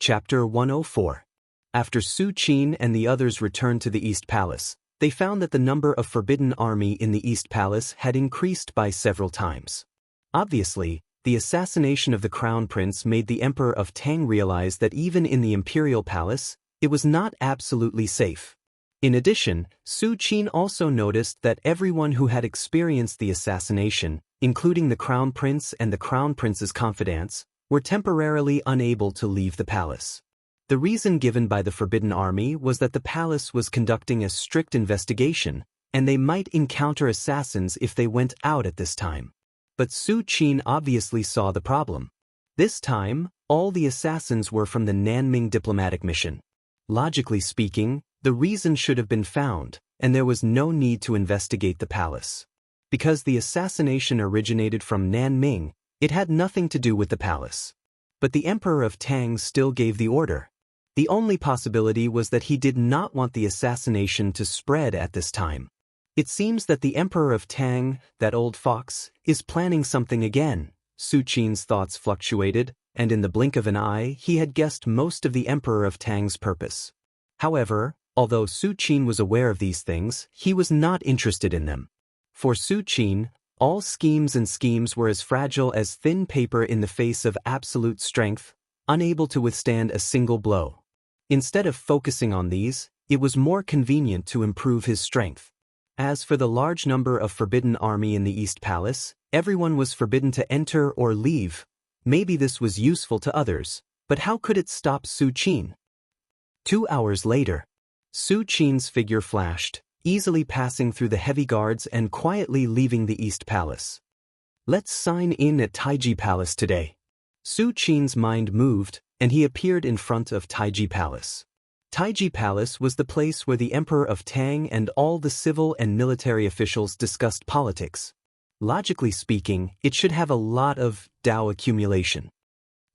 Chapter 104. After Su Qin and the others returned to the East Palace, they found that the number of Forbidden Army in the East Palace had increased by several times. Obviously, the assassination of the Crown Prince made the Emperor of Tang realize that even in the Imperial Palace, it was not absolutely safe. In addition, Su Qin also noticed that everyone who had experienced the assassination, including the Crown Prince and the Crown Prince's confidants, were temporarily unable to leave the palace. The reason given by the Forbidden Army was that the palace was conducting a strict investigation, and they might encounter assassins if they went out at this time. But Su Qin obviously saw the problem. This time, all the assassins were from the Nanming diplomatic mission. Logically speaking, the reason should have been found, and there was no need to investigate the palace. Because the assassination originated from Nanming, it had nothing to do with the palace. But the Emperor of Tang still gave the order. The only possibility was that he did not want the assassination to spread at this time. It seems that the Emperor of Tang, that old fox, is planning something again. Su Qin's thoughts fluctuated, and in the blink of an eye he had guessed most of the Emperor of Tang's purpose. However, although Su Qin was aware of these things, he was not interested in them. For Su Qin, all schemes were as fragile as thin paper in the face of absolute strength, unable to withstand a single blow. Instead of focusing on these, it was more convenient to improve his strength. As for the large number of Forbidden Army in the East Palace, everyone was forbidden to enter or leave. Maybe this was useful to others, but how could it stop Su Qin? 2 hours later, Su Qin's figure flashed, easily passing through the heavy guards and quietly leaving the East Palace. Let's sign in at Taiji Palace today. Su Qin's mind moved, and he appeared in front of Taiji Palace. Taiji Palace was the place where the Emperor of Tang and all the civil and military officials discussed politics. Logically speaking, it should have a lot of Dao accumulation.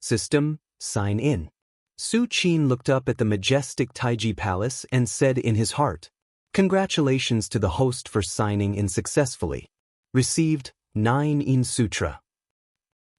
System, sign in. Su Qin looked up at the majestic Taiji Palace and said in his heart, "Congratulations to the host for signing in successfully. Received 9 in Sutra."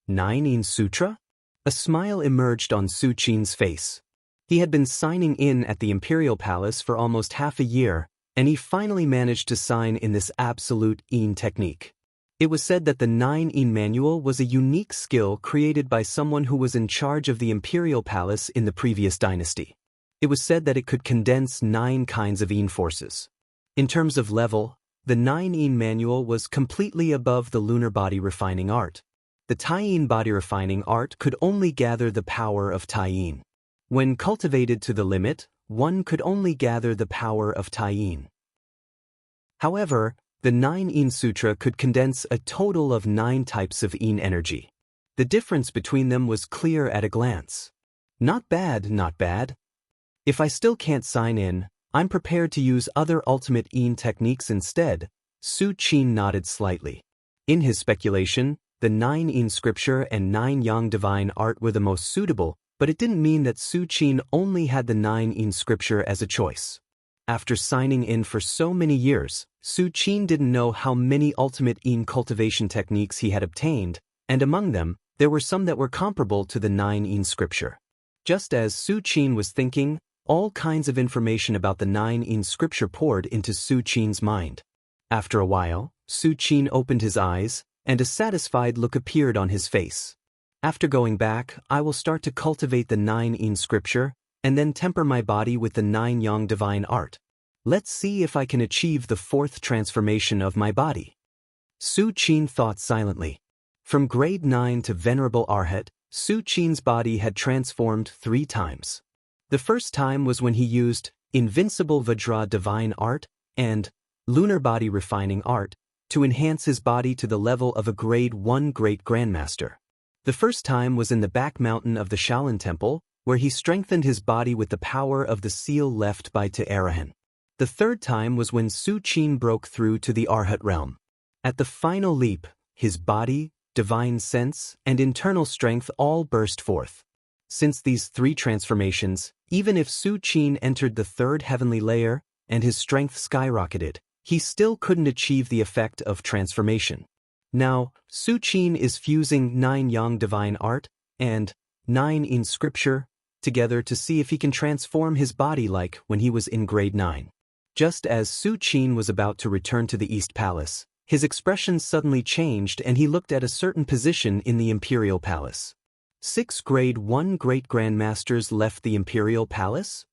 9 in Sutra? A smile emerged on Su Qin's face. He had been signing in at the Imperial Palace for almost half a year, and he finally managed to sign in this absolute in technique. It was said that the 9 in manual was a unique skill created by someone who was in charge of the Imperial Palace in the previous dynasty. It was said that it could condense 9 kinds of in forces. In terms of level, the 9 in manual was completely above the lunar body refining art. The Tai-in body refining art could only gather the power of Tai-in. When cultivated to the limit, one could only gather the power of Tai-in. However, the 9 in Sutra could condense a total of 9 types of in energy. The difference between them was clear at a glance. Not bad, not bad. If I still can't sign in, I'm prepared to use other ultimate in techniques instead. Su Qin nodded slightly. In his speculation, the 9 in scripture and 9 yang divine art were the most suitable, but it didn't mean that Su Qin only had the 9 in scripture as a choice. After signing in for so many years, Su Qin didn't know how many ultimate in cultivation techniques he had obtained, and among them, there were some that were comparable to the 9 in scripture. Just as Su Qin was thinking, all kinds of information about the 9 in scripture poured into Su Qin's mind. After a while, Su Qin opened his eyes, and a satisfied look appeared on his face. After going back, I will start to cultivate the 9 in scripture, and then temper my body with the 9 yang divine art. Let's see if I can achieve the 4th transformation of my body. Su Qin thought silently. From grade 9 to venerable arhat, Su Qin's body had transformed 3 times. The first time was when he used Invincible Vajra divine art and Lunar body refining art to enhance his body to the level of a grade 1 great grandmaster. The first time was in the back mountain of the Shaolin Temple, where he strengthened his body with the power of the seal left by Te Arahan. The third time was when Su Qin broke through to the Arhat realm. At the final leap, his body, divine sense, and internal strength all burst forth. Since these 3 transformations, even if Su Qin entered the 3rd heavenly layer and his strength skyrocketed, he still couldn't achieve the effect of transformation. Now, Su Qin is fusing 9 yang divine art and 9 in scripture together to see if he can transform his body like when he was in grade 9. Just as Su Qin was about to return to the East Palace, his expression suddenly changed and he looked at a certain position in the Imperial Palace. 6 grade 1 Great Grandmasters left the Imperial Palace?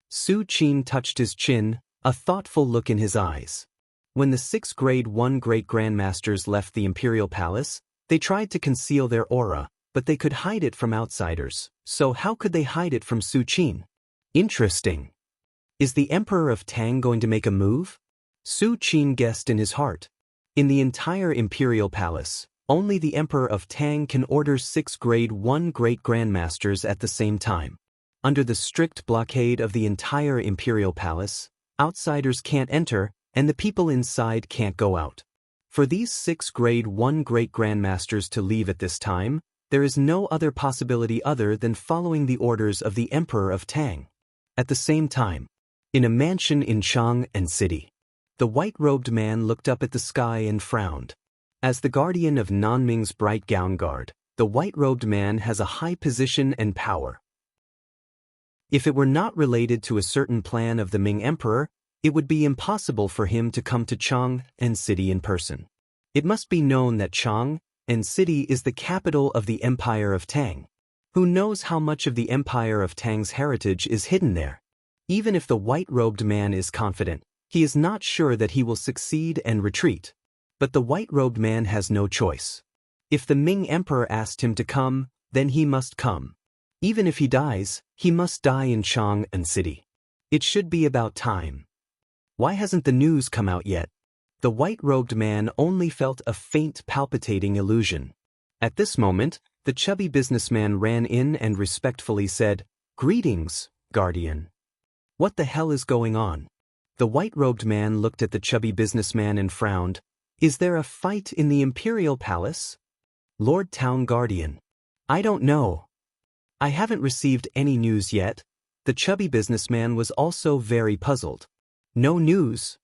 Su Qin touched his chin, a thoughtful look in his eyes. When the 6 grade 1 Great Grandmasters left the Imperial Palace, they tried to conceal their aura, but they could hide it from outsiders, so how could they hide it from Su Qin? Interesting. Is the Emperor of Tang going to make a move? Su Qin guessed in his heart. In the entire Imperial Palace, only the Emperor of Tang can order 6 grade 1 Great Grandmasters at the same time. Under the strict blockade of the entire Imperial Palace, outsiders can't enter, and the people inside can't go out. For these 6 grade 1 Great Grandmasters to leave at this time, there is no other possibility other than following the orders of the Emperor of Tang. At the same time, in a mansion in Xianxia City, the white-robed man looked up at the sky and frowned. As the guardian of Nanming's bright gown guard, the white-robed man has a high position and power. If it were not related to a certain plan of the Ming Emperor, it would be impossible for him to come to Xianxia City in person. It must be known that Xianxia City is the capital of the Empire of Tang. Who knows how much of the Empire of Tang's heritage is hidden there? Even if the white-robed man is confident, he is not sure that he will succeed and retreat. But the white-robed man has no choice. If the Ming Emperor asked him to come, then he must come. Even if he dies, he must die in Xianxia City. It should be about time. Why hasn't the news come out yet? The white-robed man only felt a faint palpitating illusion. At this moment, the chubby businessman ran in and respectfully said, "Greetings, Guardian." What the hell is going on? The white-robed man looked at the chubby businessman and frowned. Is there a fight in the Imperial Palace? Lord Town Guardian. I don't know. I haven't received any news yet. The chubby businessman was also very puzzled. No news?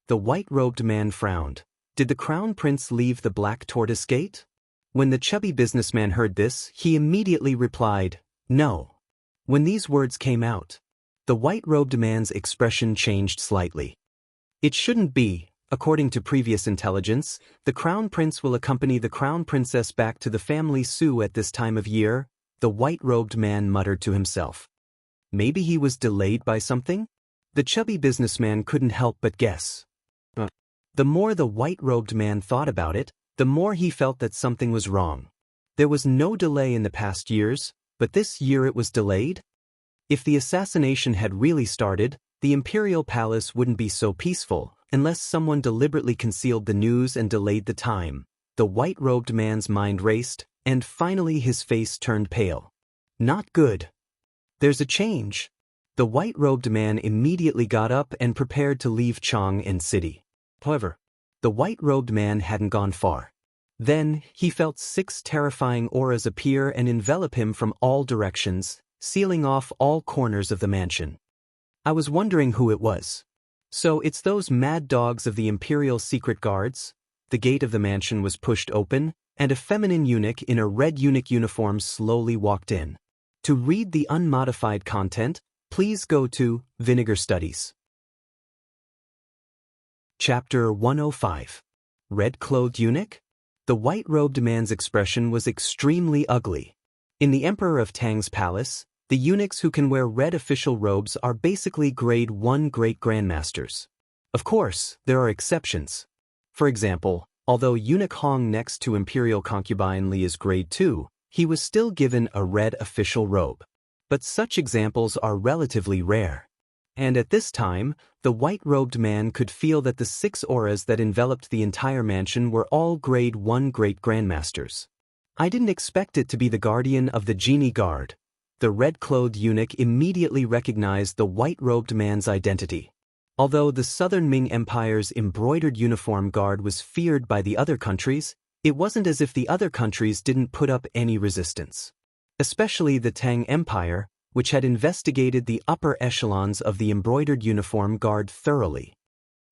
The white-robed man frowned. Did the Crown Prince leave the Black Tortoise Gate? When the chubby businessman heard this, he immediately replied, "No." When these words came out, the white-robed man's expression changed slightly. It shouldn't be. According to previous intelligence, the Crown Prince will accompany the Crown Princess back to the family Su at this time of year, the white-robed man muttered to himself. Maybe he was delayed by something? The chubby businessman couldn't help but guess. The more the white-robed man thought about it, the more he felt that something was wrong. There was no delay in the past years, but this year it was delayed? If the assassination had really started, the Imperial Palace wouldn't be so peaceful, unless someone deliberately concealed the news and delayed the time. The white-robed man's mind raced, and finally his face turned pale. Not good. There's a change. The white-robed man immediately got up and prepared to leave Xianxia City. However, the white-robed man hadn't gone far. Then, he felt 6 terrifying auras appear and envelop him from all directions, sealing off all corners of the mansion. I was wondering who it was. So it's those mad dogs of the Imperial Secret Guards? The gate of the mansion was pushed open, and a feminine eunuch in a red eunuch uniform slowly walked in. To read the unmodified content, please go to Vinegar Studies. Chapter 105. Red-clothed eunuch? The white-robed man's expression was extremely ugly. In the Emperor of Tang's palace, the eunuchs who can wear red official robes are basically grade 1 Great Grandmasters. Of course, there are exceptions. For example, although eunuch Hong next to Imperial concubine Li is grade 2, he was still given a red official robe. But such examples are relatively rare. And at this time, the white-robed man could feel that the 6 auras that enveloped the entire mansion were all grade 1 Great Grandmasters. I didn't expect it to be the guardian of the Genie Guard. The red-clothed eunuch immediately recognized the white-robed man's identity. Although the Southern Ming Empire's embroidered uniform guard was feared by the other countries, it wasn't as if the other countries didn't put up any resistance. Especially the Tang Empire, which had investigated the upper echelons of the embroidered uniform guard thoroughly.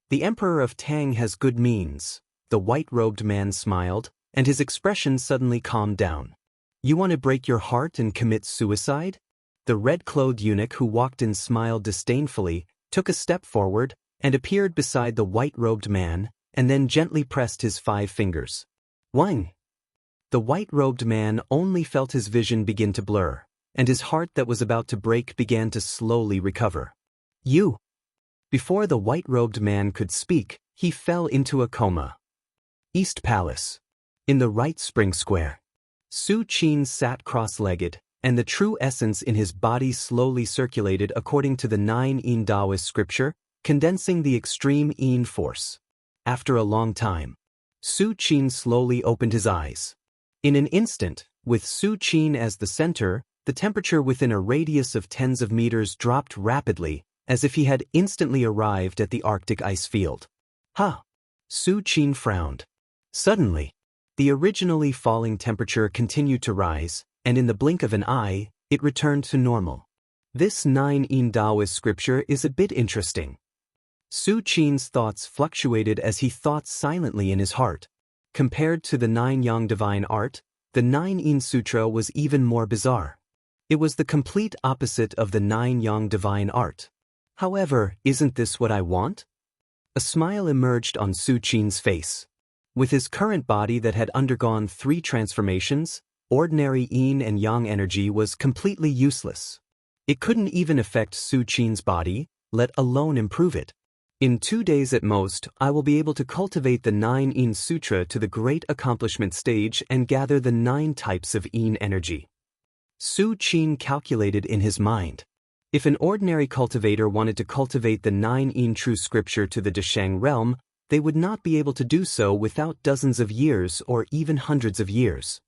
The Emperor of Tang has good means, the white-robed man smiled, and his expression suddenly calmed down. You want to break your heart and commit suicide? The red-clothed eunuch who walked in smiled disdainfully, took a step forward, and appeared beside the white-robed man, and then gently pressed his 5 fingers. Wang! The white-robed man only felt his vision begin to blur, and his heart that was about to break began to slowly recover. You! Before the white-robed man could speak, he fell into a coma. East Palace. In the right spring square. Su Qin sat cross-legged, and the true essence in his body slowly circulated according to the 9 Yin Daoist scripture, condensing the extreme Yin force. After a long time, Su Qin slowly opened his eyes. In an instant, with Su Qin as the center, the temperature within a radius of tens of meters dropped rapidly, as if he had instantly arrived at the Arctic ice field. Ha! Su Qin frowned. Suddenly, the originally falling temperature continued to rise, and in the blink of an eye, it returned to normal. This 9 Yin Daoist scripture is a bit interesting. Su Qin's thoughts fluctuated as he thought silently in his heart. Compared to the 9 Yang divine art, the 9 Yin Sutra was even more bizarre. It was the complete opposite of the 9 Yang divine art. However, isn't this what I want? A smile emerged on Su Qin's face. With his current body that had undergone 3 transformations, ordinary Yin and Yang energy was completely useless. It couldn't even affect Su Qin's body, let alone improve it. In 2 days at most, I will be able to cultivate the 9 Yin Sutra to the great accomplishment stage and gather the 9 types of Yin energy. Su Qin calculated in his mind. If an ordinary cultivator wanted to cultivate the 9 Yin true scripture to the Desheng realm, they would not be able to do so without dozens of years or even hundreds of years.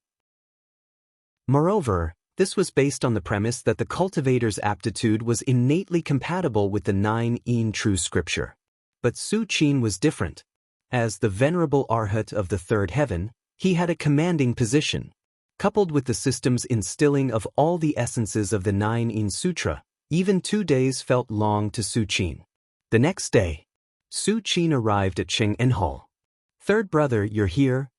Moreover, this was based on the premise that the cultivator's aptitude was innately compatible with the 9 Yin true scripture. But Su Qin was different. As the venerable Arhat of the third heaven, he had a commanding position. Coupled with the system's instilling of all the essences of the 9 Yin Sutra, even 2 days felt long to Su Qin. The next day, Su Qin arrived at Cheng'en Hall. "Third brother, you're here?"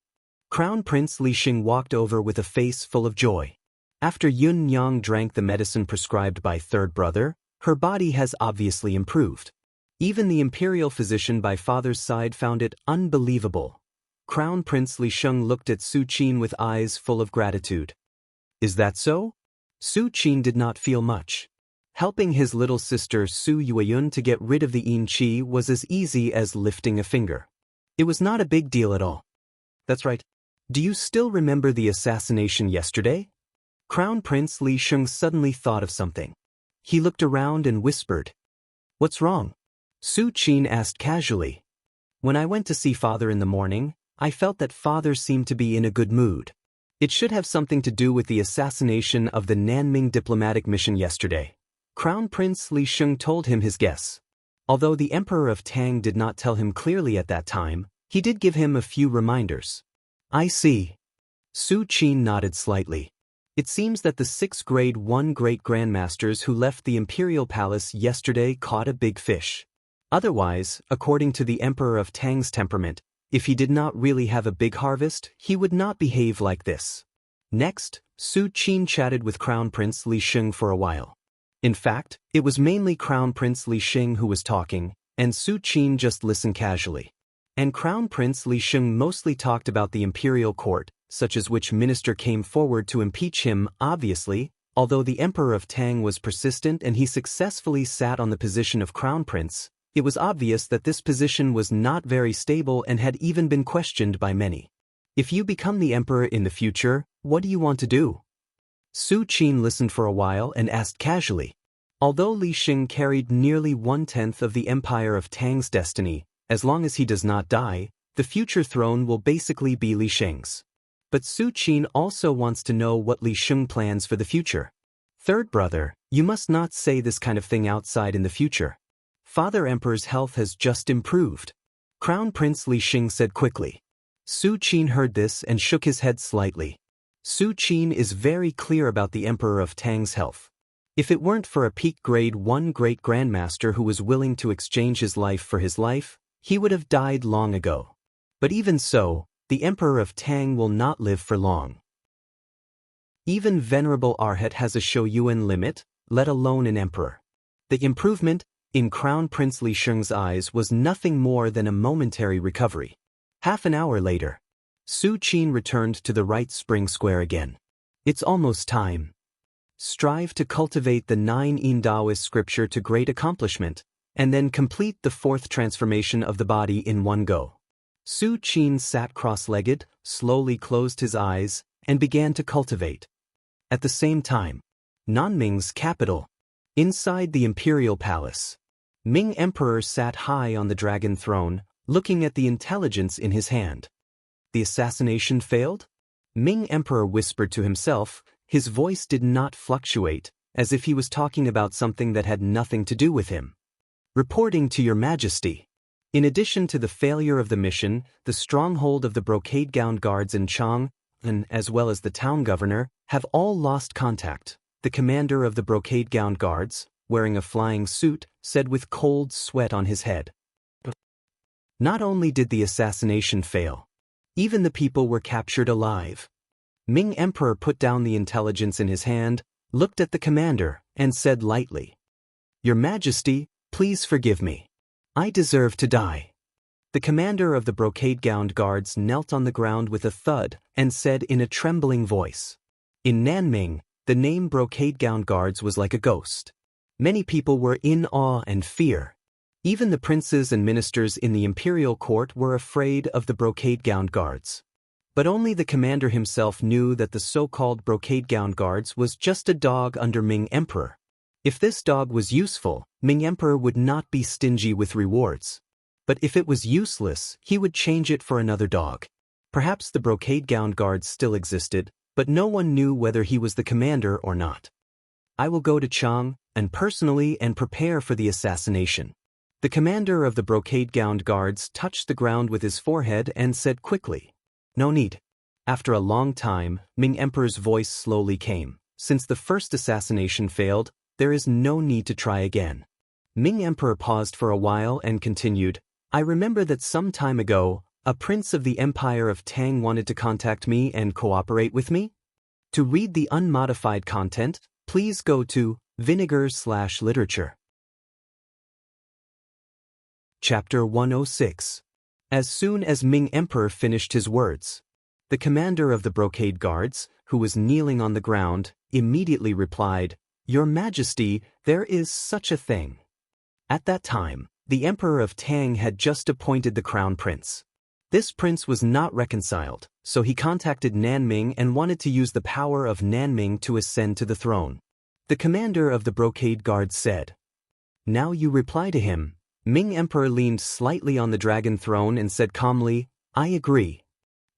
Crown Prince Li Xing walked over with a face full of joy. After Yun Yang drank the medicine prescribed by third brother, her body has obviously improved. Even the imperial physician by father's side found it unbelievable. Crown Prince Li Xing looked at Su Qin with eyes full of gratitude. "Is that so?" Su Qin did not feel much. Helping his little sister Su Yueyun to get rid of the Yin Qi was as easy as lifting a finger. It was not a big deal at all. "That's right. Do you still remember the assassination yesterday?" Crown Prince Li Xing suddenly thought of something. He looked around and whispered. "What's wrong?" Su Qin asked casually. "When I went to see father in the morning, I felt that father seemed to be in a good mood. It should have something to do with the assassination of the Nanming diplomatic mission yesterday." Crown Prince Li Xing told him his guess. Although the Emperor of Tang did not tell him clearly at that time, he did give him a few reminders. "I see." Su Qin nodded slightly. It seems that the 6th grade 1 great grandmasters who left the imperial palace yesterday caught a big fish. Otherwise, according to the Emperor of Tang's temperament, if he did not really have a big harvest, he would not behave like this. Next, Su Qin chatted with Crown Prince Li Xing for a while. In fact, it was mainly Crown Prince Li Xing who was talking, and Su Qin just listened casually. And Crown Prince Li Xing mostly talked about the imperial court, such as which minister came forward to impeach him. Obviously, although the Emperor of Tang was persistent and he successfully sat on the position of Crown Prince, it was obvious that this position was not very stable and had even been questioned by many. "If you become the emperor in the future, what do you want to do?" Su Qin listened for a while and asked casually. Although Li Xing carried nearly 1/10 of the Empire of Tang's destiny, as long as he does not die, the future throne will basically be Li Xing's. But Su Qin also wants to know what Li Xing plans for the future. "Third brother, you must not say this kind of thing outside in the future. Father Emperor's health has just improved," Crown Prince Li Xing said quickly. Su Qin heard this and shook his head slightly. Su Qin is very clear about the Emperor of Tang's health. If it weren't for a peak grade 1 great grandmaster who was willing to exchange his life for his life, he would have died long ago. But even so, the Emperor of Tang will not live for long. Even Venerable Arhat has a Shoyuan limit, let alone an emperor. The improvement in Crown Prince Li Sheng's eyes was nothing more than a momentary recovery. Half an hour later, Su Qin returned to the right spring square again. It's almost time. Strive to cultivate the 9 in Daoist scripture to great accomplishment, and then complete the 4th transformation of the body in one go. Su Qin sat cross-legged, slowly closed his eyes, and began to cultivate. At the same time, Nanming's capital, inside the imperial palace, Ming Emperor sat high on the dragon throne, looking at the intelligence in his hand. The assassination failed? Ming Emperor whispered to himself. His voice did not fluctuate, as if he was talking about something that had nothing to do with him. Reporting to your majesty. In addition to the failure of the mission, the stronghold of the brocade-gowned guards in Chang, as well as the town governor, have all lost contact. The commander of the brocade-gowned guards, wearing a flying suit, said with cold sweat on his head. Not only did the assassination fail, even the people were captured alive. Ming Emperor put down the intelligence in his hand, looked at the commander, and said lightly, "Your Majesty, please forgive me. I deserve to die." The commander of the brocade-gowned guards knelt on the ground with a thud and said in a trembling voice. In Nanming, the name brocade-gowned guards was like a ghost. Many people were in awe and fear. Even the princes and ministers in the imperial court were afraid of the brocade-gowned guards. But only the commander himself knew that the so-called brocade-gowned guards was just a dog under Ming Emperor. If this dog was useful, Ming Emperor would not be stingy with rewards. But if it was useless, he would change it for another dog. Perhaps the brocade-gowned guards still existed, but no one knew whether he was the commander or not. I will go to Chang and personally prepare for the assassination. The commander of the brocade-gowned guards touched the ground with his forehead and said quickly, "No need." After a long time, Ming Emperor's voice slowly came. Since the first assassination failed, there is no need to try again. Ming Emperor paused for a while and continued, "I remember that some time ago, a prince of the Empire of Tang wanted to contact me and cooperate with me. To read the unmodified content, please go to vinegar/literature. Chapter 106. As soon as Ming Emperor finished his words, the commander of the brocade guards, who was kneeling on the ground, immediately replied, "Your Majesty, there is such a thing." At that time, the Emperor of Tang had just appointed the crown prince. This prince was not reconciled, so he contacted Nanming and wanted to use the power of Nanming to ascend to the throne. The commander of the brocade guards said, "Now you reply to him." Ming Emperor leaned slightly on the dragon throne and said calmly, "I agree."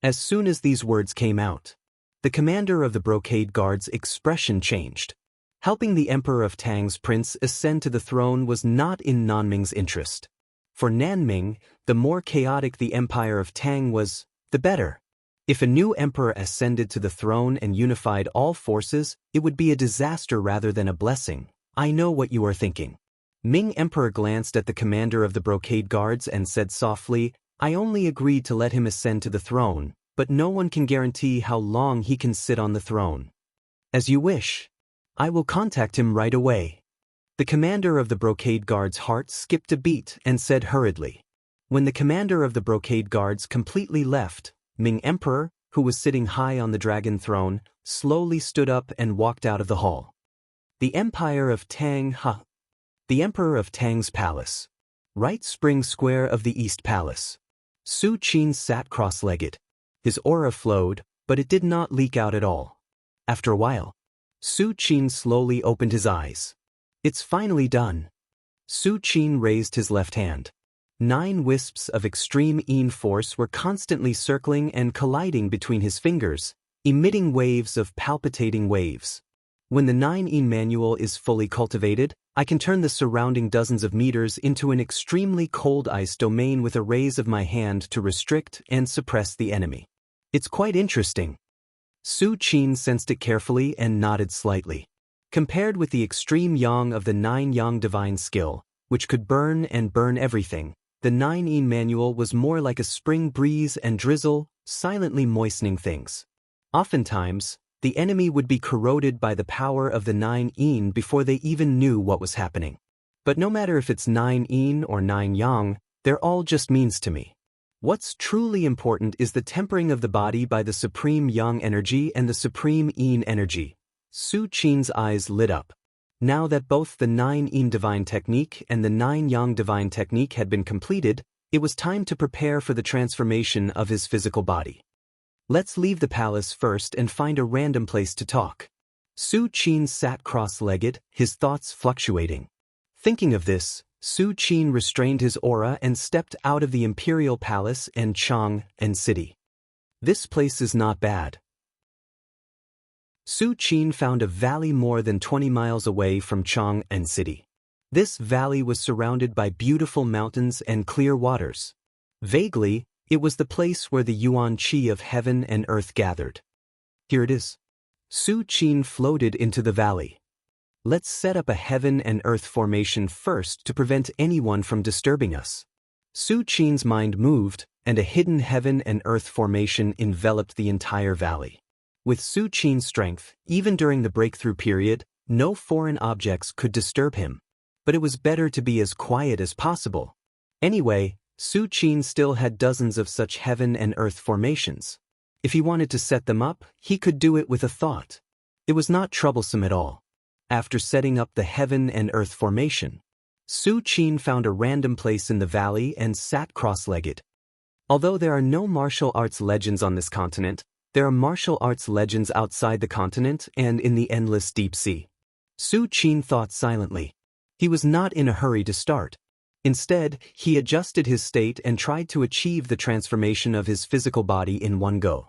As soon as these words came out, the commander of the brocade guard's expression changed. Helping the Emperor of Tang's prince ascend to the throne was not in Nanming's interest. For Nanming, the more chaotic the Empire of Tang was, the better. If a new emperor ascended to the throne and unified all forces, it would be a disaster rather than a blessing. I know what you are thinking. Ming Emperor glanced at the commander of the brocade guards and said softly, "I only agreed to let him ascend to the throne, but no one can guarantee how long he can sit on the throne." "As you wish. I will contact him right away." The commander of the brocade guards' heart skipped a beat and said hurriedly. When the commander of the brocade guards completely left, Ming Emperor, who was sitting high on the dragon throne, slowly stood up and walked out of the hall. The Empire of Tang, The Emperor of Tang's palace. Right spring square of the East Palace. Su Qin sat cross-legged. His aura flowed, but it did not leak out at all. After a while, Su Qin slowly opened his eyes. "It's finally done." Su Qin raised his left hand. 9 wisps of extreme yin force were constantly circling and colliding between his fingers, emitting waves of palpitating waves. When the 9 yin manual is fully cultivated, I can turn the surrounding dozens of meters into an extremely cold ice domain with a raise of my hand to restrict and suppress the enemy. It's quite interesting. Su Qin sensed it carefully and nodded slightly. Compared with the extreme yang of the 9 yang divine skill, which could burn and burn everything, the 9 yin manual was more like a spring breeze and drizzle, silently moistening things. Oftentimes, the enemy would be corroded by the power of the 9 yin before they even knew what was happening. But no matter if it's 9 yin or 9 yang, they're all just means to me. What's truly important is the tempering of the body by the supreme yang energy and the supreme yin energy. Su Qin's eyes lit up. Now that both the 9 yin divine technique and the 9 yang divine technique had been completed, it was time to prepare for the transformation of his physical body. Let's leave the palace first and find a random place to talk. Su Qin sat cross-legged, his thoughts fluctuating. Thinking of this, Su Qin restrained his aura and stepped out of the imperial palace and Chang and city. This place is not bad. Su Qin found a valley more than 20 miles away from Chang and city. This valley was surrounded by beautiful mountains and clear waters. Vaguely, it was the place where the yuan qi of heaven and earth gathered. Here it is. Su Qin floated into the valley. Let's set up a heaven and earth formation first to prevent anyone from disturbing us. Su Qin's mind moved, and a hidden heaven and earth formation enveloped the entire valley. With Su Qin's strength, even during the breakthrough period, no foreign objects could disturb him. But it was better to be as quiet as possible. Anyway, Su Qin still had dozens of such heaven and earth formations. If he wanted to set them up, he could do it with a thought. It was not troublesome at all. After setting up the heaven and earth formation, Su Qin found a random place in the valley and sat cross-legged. Although there are no martial arts legends on this continent, there are martial arts legends outside the continent and in the endless deep sea. Su Qin thought silently. He was not in a hurry to start. Instead, he adjusted his state and tried to achieve the transformation of his physical body in one go.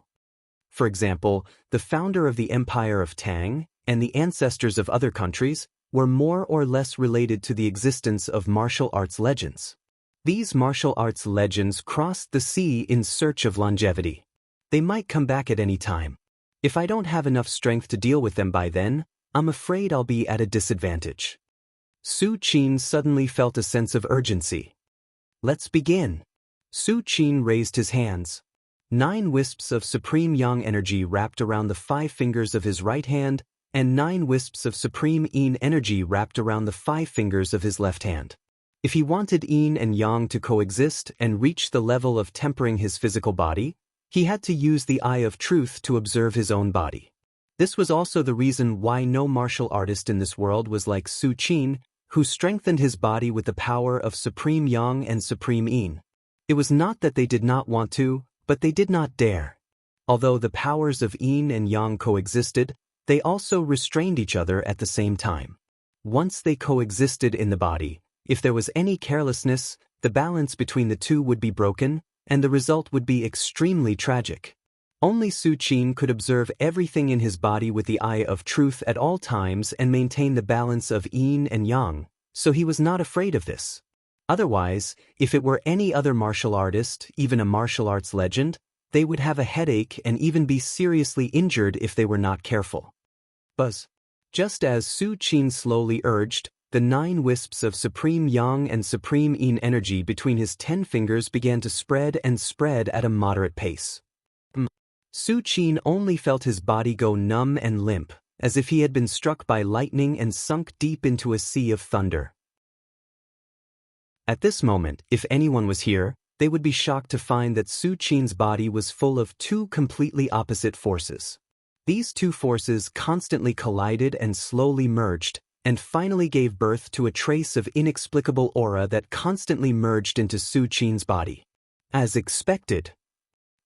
For example, the founder of the Empire of Tang and the ancestors of other countries were more or less related to the existence of martial arts legends. These martial arts legends crossed the sea in search of longevity. They might come back at any time. If I don't have enough strength to deal with them by then, I'm afraid I'll be at a disadvantage. Su Qin suddenly felt a sense of urgency. Let's begin. Su Qin raised his hands. 9 wisps of supreme yang energy wrapped around the 5 fingers of his right hand, and 9 wisps of supreme yin energy wrapped around the 5 fingers of his left hand. If he wanted yin and yang to coexist and reach the level of tempering his physical body, he had to use the eye of truth to observe his own body. This was also the reason why no martial artist in this world was like Su Qin, who strengthened his body with the power of supreme yang and supreme yin. It was not that they did not want to, but they did not dare. Although the powers of yin and yang coexisted, they also restrained each other at the same time. Once they coexisted in the body, if there was any carelessness, the balance between the two would be broken, and the result would be extremely tragic. Only Su Qin could observe everything in his body with the eye of truth at all times and maintain the balance of yin and yang, so he was not afraid of this. Otherwise, if it were any other martial artist, even a martial arts legend, they would have a headache and even be seriously injured if they were not careful. Buzz. Just as Su Qin slowly urged, the 9 wisps of supreme yang and supreme yin energy between his 10 fingers began to spread and spread at a moderate pace. Su Qin only felt his body go numb and limp, as if he had been struck by lightning and sunk deep into a sea of thunder. At this moment, if anyone was here, they would be shocked to find that Su Qin's body was full of 2 completely opposite forces. These 2 forces constantly collided and slowly merged, and finally gave birth to a trace of inexplicable aura that constantly merged into Su Qin's body. As expected,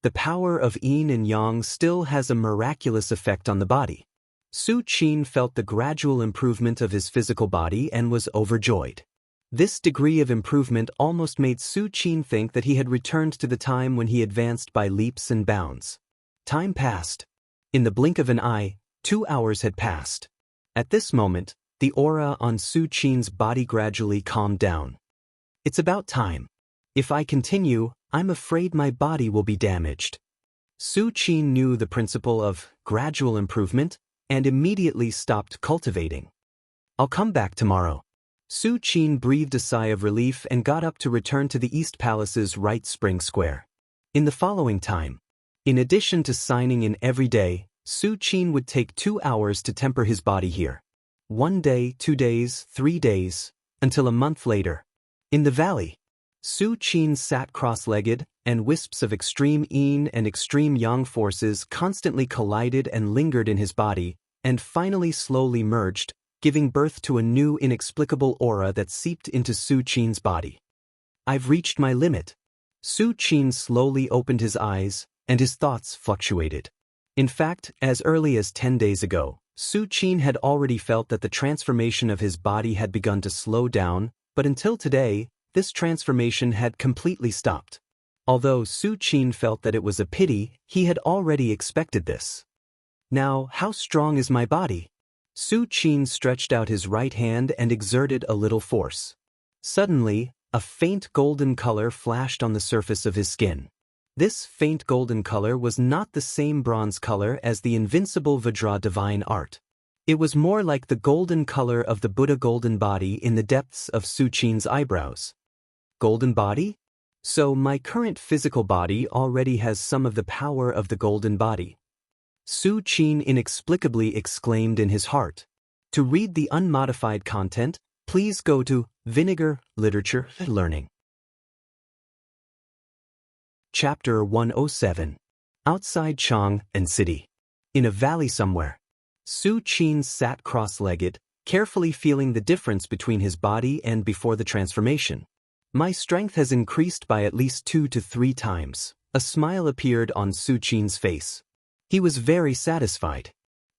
the power of yin and yang still has a miraculous effect on the body. Su Qin felt the gradual improvement of his physical body and was overjoyed. This degree of improvement almost made Su Qin think that he had returned to the time when he advanced by leaps and bounds. Time passed. In the blink of an eye, 2 hours had passed. At this moment, the aura on Su Qin's body gradually calmed down. It's about time. If I continue, I'm afraid my body will be damaged. Su Qin knew the principle of gradual improvement and immediately stopped cultivating. I'll come back tomorrow. Su Qin breathed a sigh of relief and got up to return to the East Palace's right spring square. In the following time, in addition to signing in every day, Su Qin would take 2 hours to temper his body here. 1 day, 2 days, 3 days, until a month later. In the valley, Su Qin sat cross-legged, and wisps of extreme yin and extreme yang forces constantly collided and lingered in his body, and finally slowly merged, giving birth to a new inexplicable aura that seeped into Su Qin's body. I've reached my limit. Su Qin slowly opened his eyes, and his thoughts fluctuated. In fact, as early as 10 days ago, Su Qin had already felt that the transformation of his body had begun to slow down, but until today, this transformation had completely stopped. Although Su Qin felt that it was a pity, he had already expected this. Now, how strong is my body? Su Qin stretched out his right hand and exerted a little force. Suddenly, a faint golden color flashed on the surface of his skin. This faint golden color was not the same bronze color as the invincible Vajra divine art. It was more like the golden color of the Buddha golden body in the depths of Su Qin's eyebrows. Golden body? So my current physical body already has some of the power of the golden body. Su Qin inexplicably exclaimed in his heart. To read the unmodified content, please go to Vinegar, Literature, Learning. Chapter 107. Outside Xianxia City. In a valley somewhere. Su Qin sat cross-legged, carefully feeling the difference between his body and before the transformation. My strength has increased by at least 2 to 3 times. A smile appeared on Su Qin's face. He was very satisfied.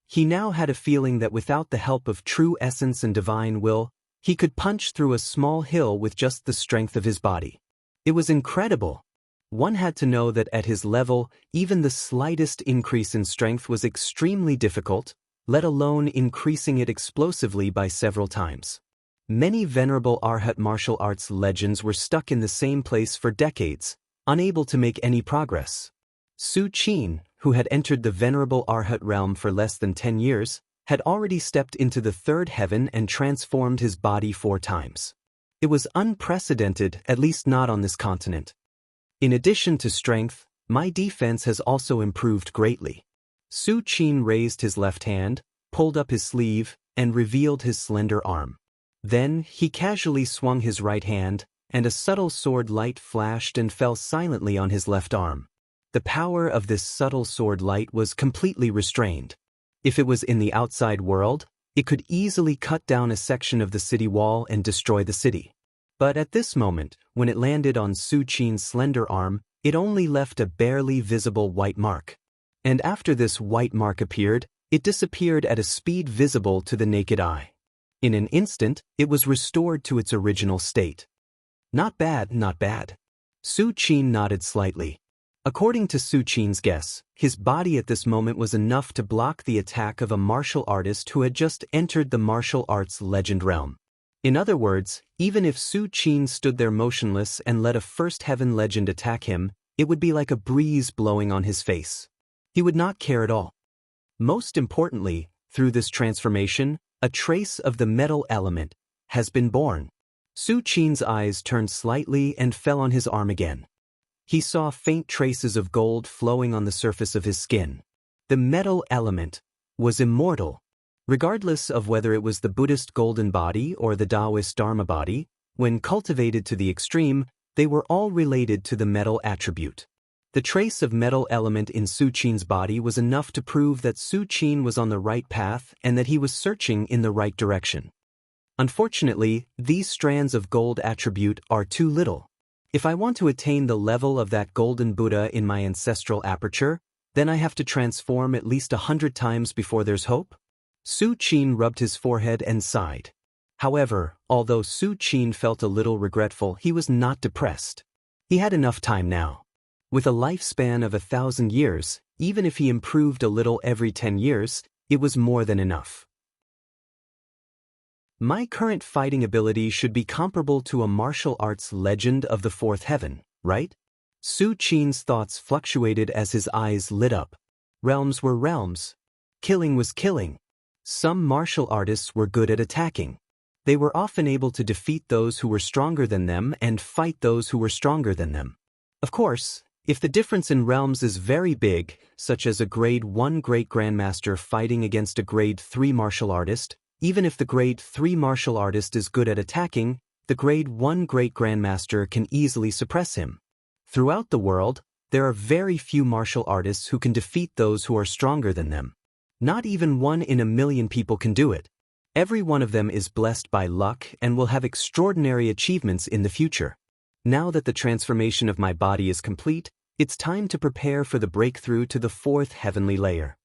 He now had a feeling that without the help of true essence and divine will, he could punch through a small hill with just the strength of his body. It was incredible. One had to know that at his level, even the slightest increase in strength was extremely difficult, let alone increasing it explosively by several times. Many venerable Arhat martial arts legends were stuck in the same place for decades, unable to make any progress. Su Qin, who had entered the venerable Arhat realm for less than 10 years, had already stepped into the 3rd heaven and transformed his body 4 times. It was unprecedented, at least not on this continent. In addition to strength, my defense has also improved greatly. Su Qin raised his left hand, pulled up his sleeve, and revealed his slender arm. Then, he casually swung his right hand, and a subtle sword light flashed and fell silently on his left arm. The power of this subtle sword light was completely restrained. If it was in the outside world, it could easily cut down a section of the city wall and destroy the city. But at this moment, when it landed on Su Qin's slender arm, it only left a barely visible white mark. And after this white mark appeared, it disappeared at a speed visible to the naked eye. In an instant, it was restored to its original state. Not bad, not bad. Su Qin nodded slightly. According to Su Qin's guess, his body at this moment was enough to block the attack of a martial artist who had just entered the martial arts legend realm. In other words, even if Su Qin stood there motionless and let a first heaven legend attack him, it would be like a breeze blowing on his face. He would not care at all. Most importantly, through this transformation, a trace of the metal element has been born. Su Qin's eyes turned slightly and fell on his arm again. He saw faint traces of gold flowing on the surface of his skin. The metal element was immortal. Regardless of whether it was the Buddhist golden body or the Daoist Dharma body, when cultivated to the extreme, they were all related to the metal attribute. The trace of metal element in Su Qin's body was enough to prove that Su Qin was on the right path and that he was searching in the right direction. Unfortunately, these strands of gold attribute are too little. If I want to attain the level of that golden Buddha in my ancestral aperture, then I have to transform at least 100 times before there's hope? Su Qin rubbed his forehead and sighed. However, although Su Qin felt a little regretful, he was not depressed. He had enough time now. With a lifespan of 1,000 years, even if he improved a little every 10 years, it was more than enough. My current fighting ability should be comparable to a martial arts legend of the 4th heaven, right? Su Qin's thoughts fluctuated as his eyes lit up. Realms were realms. Killing was killing. Some martial artists were good at attacking. They were often able to defeat those who were stronger than them and fight those who were stronger than them. Of course, If the difference in realms is very big, such as a Grade 1 Great Grandmaster fighting against a Grade 3 martial artist, even if the Grade 3 martial artist is good at attacking, the Grade 1 Great Grandmaster can easily suppress him. Throughout the world, there are very few martial artists who can defeat those who are stronger than them. Not even 1 in a million people can do it. Every one of them is blessed by luck and will have extraordinary achievements in the future. Now that the transformation of my body is complete, it's time to prepare for the breakthrough to the 4th heavenly layer.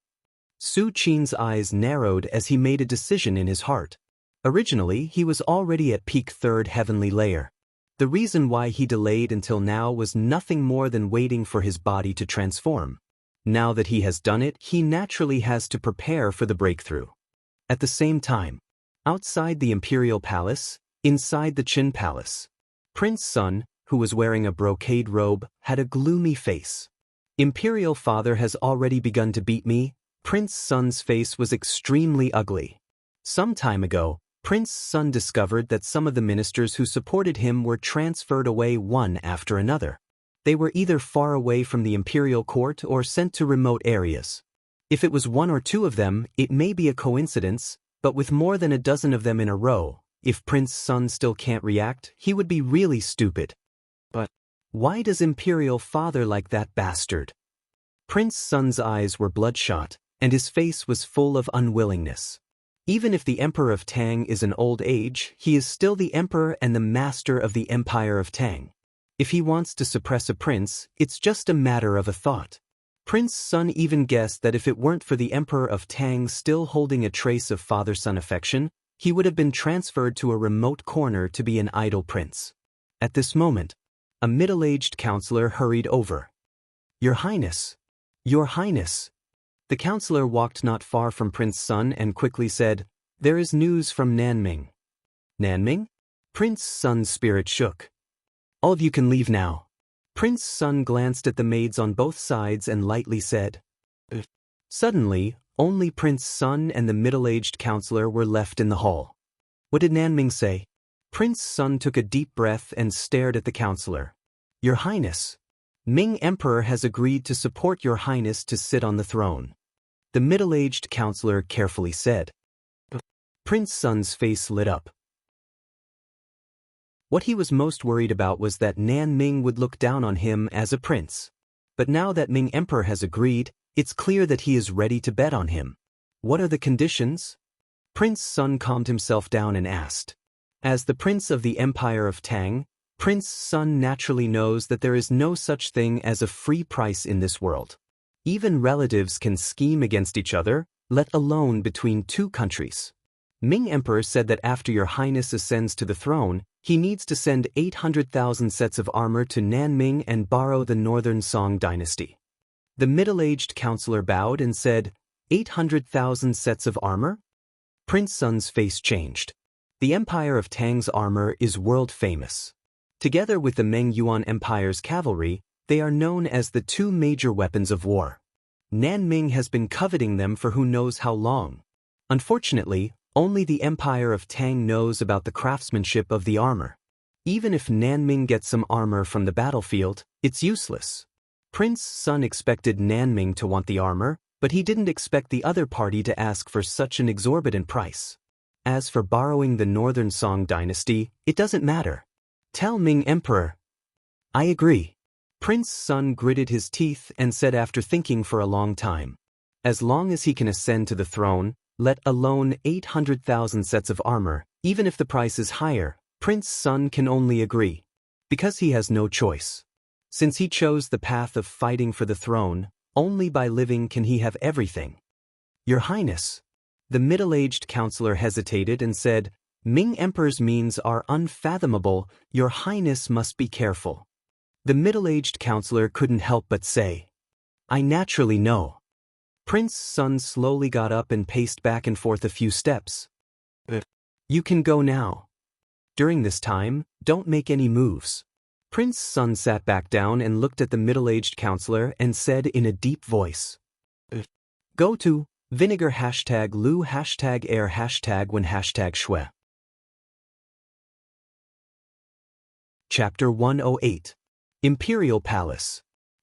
Su Qin's eyes narrowed as he made a decision in his heart. Originally, he was already at peak 3rd heavenly layer. The reason why he delayed until now was nothing more than waiting for his body to transform. Now that he has done it, he naturally has to prepare for the breakthrough. At the same time, outside the Imperial Palace, inside the Qin Palace, Prince Sun, who was wearing a brocade robe, had a gloomy face. Imperial Father has already begun to beat me. Prince Sun's face was extremely ugly. Some time ago, Prince Sun discovered that some of the ministers who supported him were transferred away one after another. They were either far away from the imperial court or sent to remote areas. If it was 1 or 2 of them, it may be a coincidence, but with more than a dozen of them in a row, if Prince Sun still can't react, he would be really stupid. But why does Imperial Father like that bastard? Prince Sun's eyes were bloodshot, and his face was full of unwillingness. Even if the Emperor of Tang is an old age, he is still the Emperor and the Master of the Empire of Tang. If he wants to suppress a prince, it's just a matter of a thought. Prince Sun even guessed that if it weren't for the Emperor of Tang still holding a trace of father-son affection, he would have been transferred to a remote corner to be an idle prince. At this moment, a middle-aged counselor hurried over. "Your Highness! Your Highness!" The counselor walked not far from Prince Sun and quickly said, "There is news from Nanming." "Nanming?" Prince Sun's spirit shook. "All of you can leave now." Prince Sun glanced at the maids on both sides and lightly said, Suddenly, only Prince Sun and the middle-aged counselor were left in the hall. "What did Nanming say?" Prince Sun took a deep breath and stared at the counselor. "Your Highness, Ming Emperor has agreed to support Your Highness to sit on the throne." The middle-aged counselor carefully said. Prince Sun's face lit up. What he was most worried about was that Nanming would look down on him as a prince. But now that Ming Emperor has agreed, it's clear that he is ready to bet on him. What are the conditions? Prince Sun calmed himself down and asked. As the Prince of the Empire of Tang, Prince Sun naturally knows that there is no such thing as a free price in this world. Even relatives can scheme against each other, let alone between 2 countries. Ming Emperor said that after Your Highness ascends to the throne, he needs to send 800,000 sets of armor to Nanming and borrow the Northern Song dynasty. The middle-aged counselor bowed and said, 800,000 sets of armor? Prince Sun's face changed. The Empire of Tang's armor is world-famous. Together with the Meng Yuan Empire's cavalry, they are known as the 2 major weapons of war. Nanming has been coveting them for who knows how long. Unfortunately, only the Empire of Tang knows about the craftsmanship of the armor. Even if Nanming gets some armor from the battlefield, it's useless. Prince Sun expected Nanming to want the armor, but he didn't expect the other party to ask for such an exorbitant price. As for borrowing the Northern Song dynasty, it doesn't matter. Tell Ming Emperor. I agree. Prince Sun gritted his teeth and said after thinking for a long time. As long as he can ascend to the throne, let alone 800,000 sets of armor, even if the price is higher, Prince Sun can only agree. Because he has no choice. Since he chose the path of fighting for the throne, only by living can he have everything. Your Highness. The middle-aged counselor hesitated and said, Ming Emperor's means are unfathomable, Your Highness must be careful. The middle-aged counselor couldn't help but say, I naturally know. Prince Sun slowly got up and paced back and forth a few steps. You can go now. During this time, don't make any moves. Prince Sun sat back down and looked at the middle-aged counselor and said in a deep voice. Go to vinegar #lu #air #when #shui. Chapter 108. Imperial Palace.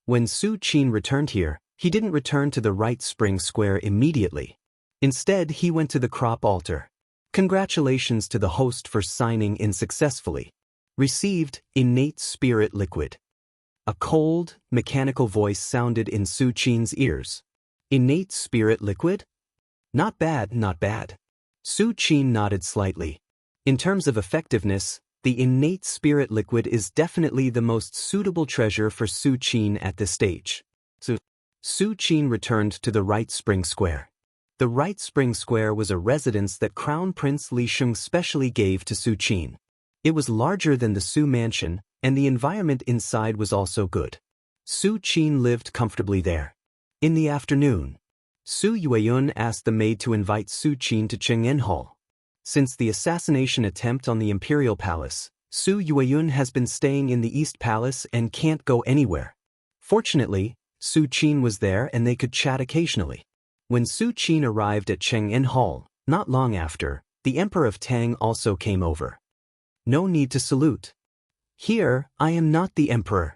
When Su Qin returned here, he didn't return to the right spring square immediately. Instead, he went to the crop altar. Congratulations to the host for signing in successfully. Received, innate spirit liquid. A cold, mechanical voice sounded in Su Qin's ears. Innate spirit liquid? Not bad, not bad. Su Qin nodded slightly. In terms of effectiveness, the innate spirit liquid is definitely the most suitable treasure for Su Qin at this stage. So, Su Qin returned to the right spring square. The right spring square was a residence that Crown Prince Li Sheng specially gave to Su Qin. It was larger than the Su mansion, and the environment inside was also good. Su Qin lived comfortably there. In the afternoon, Su Yueyun asked the maid to invite Su Qin to Cheng'en Hall. Since the assassination attempt on the Imperial Palace, Su Yueyun has been staying in the East Palace and can't go anywhere. Fortunately, Su Qin was there and they could chat occasionally. When Su Qin arrived at Cheng'en Hall, not long after, the Emperor of Tang also came over. No need to salute. Here, I am not the Emperor.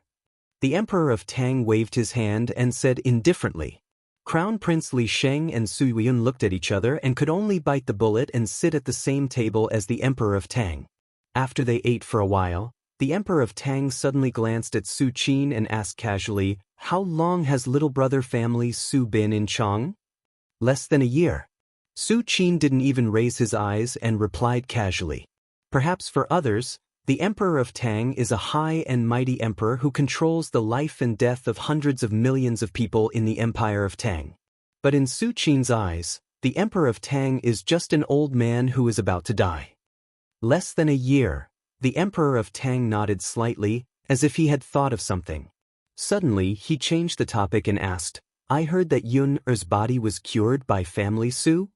The Emperor of Tang waved his hand and said indifferently. Crown Prince Li Sheng and Su Yueyun looked at each other and could only bite the bullet and sit at the same table as the Emperor of Tang. After they ate for a while, the Emperor of Tang suddenly glanced at Su Qin and asked casually, "How long has little brother family Su been in Chang?" "Less than a year." Su Qin didn't even raise his eyes and replied casually. Perhaps for others, the Emperor of Tang is a high and mighty emperor who controls the life and death of hundreds of millions of people in the Empire of Tang. But in Su Qin's eyes, the Emperor of Tang is just an old man who is about to die. Less than a year. The Emperor of Tang nodded slightly, as if he had thought of something. Suddenly, he changed the topic and asked, "I heard that Yun Er's body was cured by family Su?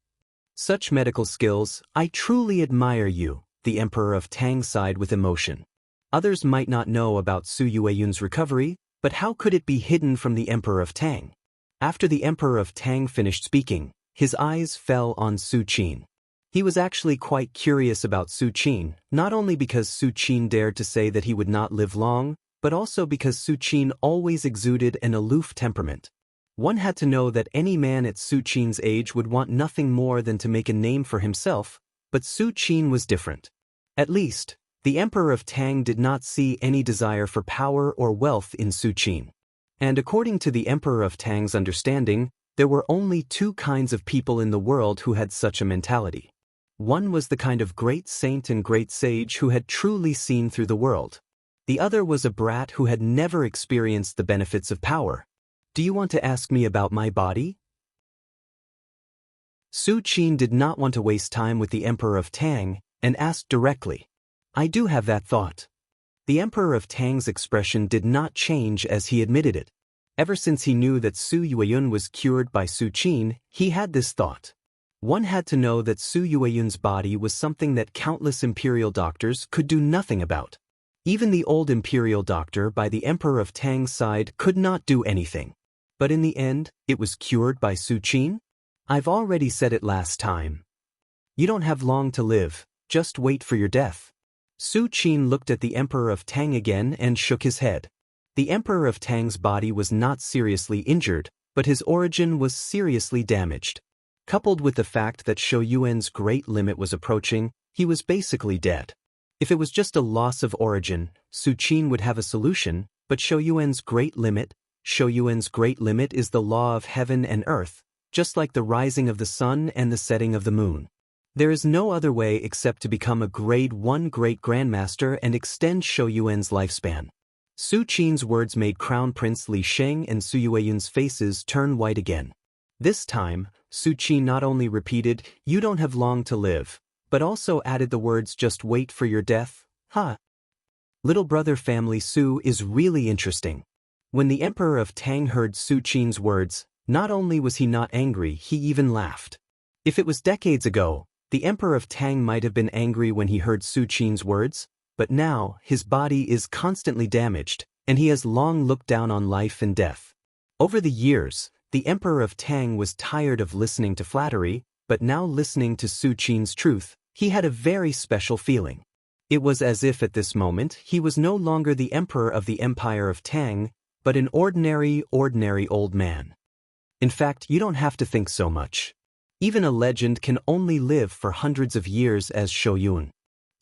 Such medical skills, I truly admire you." The Emperor of Tang sighed with emotion. Others might not know about Su Yueyun's recovery, but how could it be hidden from the Emperor of Tang? After the Emperor of Tang finished speaking, his eyes fell on Su Qin. He was actually quite curious about Su Qin, not only because Su Qin dared to say that he would not live long, but also because Su Qin always exuded an aloof temperament. One had to know that any man at Su Qin's age would want nothing more than to make a name for himself, but Su Qin was different. At least, the Emperor of Tang did not see any desire for power or wealth in Su Qin. And according to the Emperor of Tang's understanding, there were only two kinds of people in the world who had such a mentality. One was the kind of great saint and great sage who had truly seen through the world. The other was a brat who had never experienced the benefits of power. "Do you want to ask me about my body?" Su Qin did not want to waste time with the Emperor of Tang, and asked directly. "I do have that thought." The Emperor of Tang's expression did not change as he admitted it. Ever since he knew that Su Yueyun was cured by Su Qin, he had this thought. One had to know that Su Yueyun's body was something that countless imperial doctors could do nothing about. Even the old imperial doctor by the Emperor of Tang's side could not do anything. But in the end, it was cured by Su Qin? I've already said it last time. You don't have long to live. Just wait for your death. Su Qin looked at the Emperor of Tang again and shook his head. The Emperor of Tang's body was not seriously injured, but his origin was seriously damaged. Coupled with the fact that Shou Yuan's great limit was approaching, he was basically dead. If it was just a loss of origin, Su Qin would have a solution, but Shou Yuan's great limit is the law of heaven and earth, just like the rising of the sun and the setting of the moon. There is no other way except to become a grade 1 great grandmaster and extend Shou Yuan's lifespan. Su Qin's words made Crown Prince Li Sheng and Su Yueyun's faces turn white again. This time, Su Qin not only repeated, "You don't have long to live," but also added the words, "Just wait for your death." Little brother family Su is really interesting. When the Emperor of Tang heard Su Qin's words, not only was he not angry, he even laughed. If it was decades ago, the Emperor of Tang might have been angry when he heard Su Qin's words, but now his body is constantly damaged, and he has long looked down on life and death. Over the years, the Emperor of Tang was tired of listening to flattery, but now listening to Su Qin's truth, he had a very special feeling. It was as if at this moment he was no longer the Emperor of the Empire of Tang, but an ordinary old man. In fact, you don't have to think so much. Even a legend can only live for hundreds of years as Shoyun.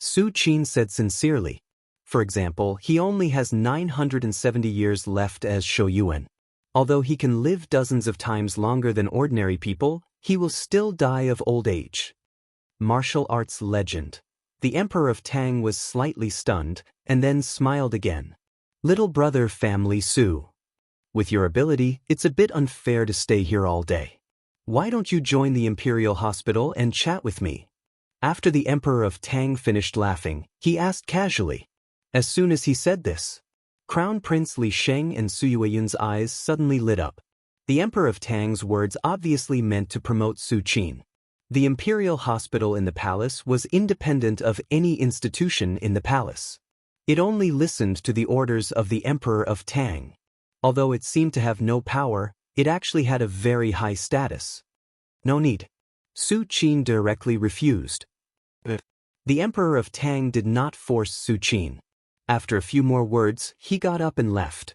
Su Qin said sincerely. For example, he only has 970 years left as Shoyuan. Although he can live dozens of times longer than ordinary people, he will still die of old age. Martial arts legend. The Emperor of Tang was slightly stunned, and then smiled again. Little brother family Su. With your ability, it's a bit unfair to stay here all day. Why don't you join the Imperial Hospital and chat with me? After the Emperor of Tang finished laughing, he asked casually. As soon as he said this, Crown Prince Li Sheng and Su Yueyun's eyes suddenly lit up. The Emperor of Tang's words obviously meant to promote Su Qin. The Imperial Hospital in the palace was independent of any institution in the palace. It only listened to the orders of the Emperor of Tang. Although it seemed to have no power, it actually had a very high status. No need. Su Qin directly refused. The Emperor of Tang did not force Su Qin. After a few more words, he got up and left.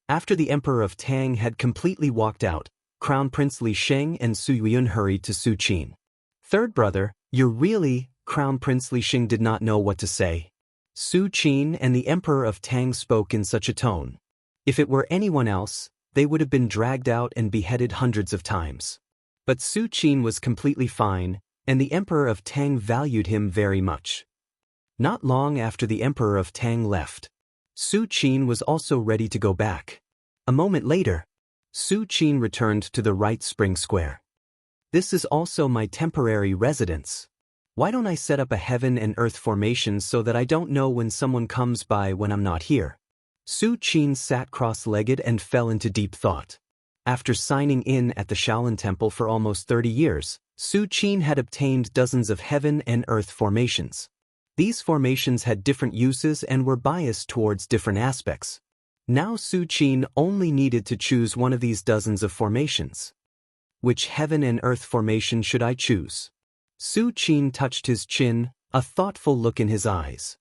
After the Emperor of Tang had completely walked out, Crown Prince Li Sheng and Su Yueyun hurried to Su Qin. Third brother, you're really... Crown Prince Li Sheng did not know what to say. Su Qin and the Emperor of Tang spoke in such a tone. If it were anyone else, they would have been dragged out and beheaded hundreds of times. But Su Qin was completely fine, and the Emperor of Tang valued him very much. Not long after the Emperor of Tang left, Su Qin was also ready to go back. A moment later, Su Qin returned to the right spring square. This is also my temporary residence. Why don't I set up a heaven and earth formation so that I don't know when someone comes by when I'm not here? Su Qin sat cross-legged and fell into deep thought. After signing in at the Shaolin Temple for almost 30 years, Su Qin had obtained dozens of heaven and earth formations. These formations had different uses and were biased towards different aspects. Now Su Qin only needed to choose one of these dozens of formations. Which heaven and earth formation should I choose? Su Qin touched his chin, a thoughtful look in his eyes.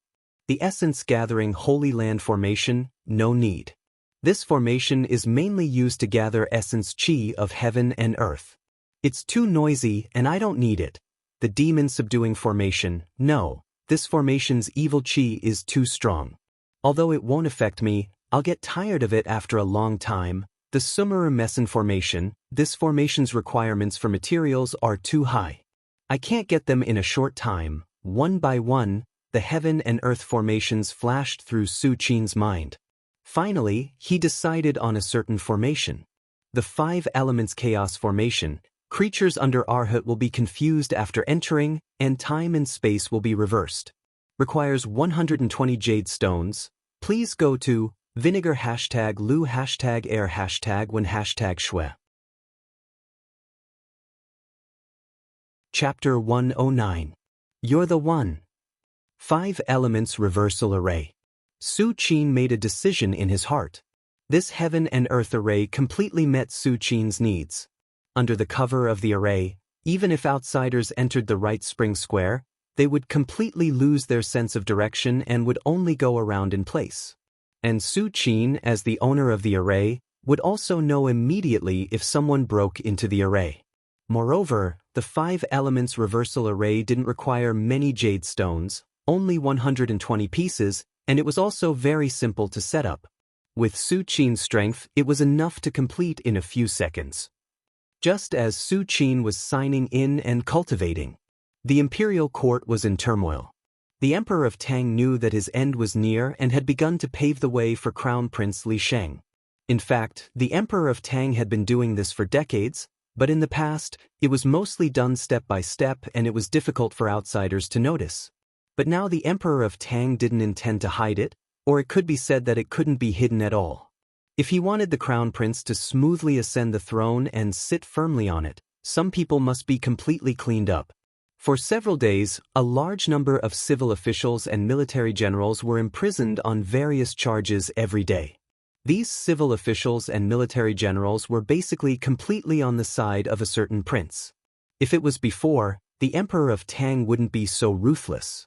The essence-gathering Holy Land formation, no need. This formation is mainly used to gather essence chi of heaven and earth. It's too noisy and I don't need it. The demon-subduing formation, no. This formation's evil chi is too strong. Although it won't affect me, I'll get tired of it after a long time. The Sumeru Meson formation, this formation's requirements for materials are too high. I can't get them in a short time. One by one, the heaven and earth formations flashed through Su Qin's mind. Finally, he decided on a certain formation. The 5 elements chaos formation. Creatures under Arhat will be confused after entering, and time and space will be reversed. Requires 120 jade stones. Please go to vinegar #lu #air #when #shue. Chapter 109. You're the one. 5 elements reversal array. Su Qin made a decision in his heart. This heaven and earth array completely met Su Qin's needs. Under the cover of the array, even if outsiders entered the right spring square, they would completely lose their sense of direction and would only go around in place. And Su Qin, as the owner of the array, would also know immediately if someone broke into the array. Moreover, the 5 elements reversal array didn't require many jade stones, only 120 pieces, and it was also very simple to set up. With Su Qin's strength, it was enough to complete in a few seconds. Just as Su Qin was signing in and cultivating, the imperial court was in turmoil. The Emperor of Tang knew that his end was near and had begun to pave the way for Crown Prince Li Sheng. In fact, the Emperor of Tang had been doing this for decades, but in the past, it was mostly done step by step and it was difficult for outsiders to notice. But now the Emperor of Tang didn't intend to hide it, or it could be said that it couldn't be hidden at all. If he wanted the Crown Prince to smoothly ascend the throne and sit firmly on it, some people must be completely cleaned up. For several days, a large number of civil officials and military generals were imprisoned on various charges every day. These civil officials and military generals were basically completely on the side of a certain prince. If it was before, the Emperor of Tang wouldn't be so ruthless.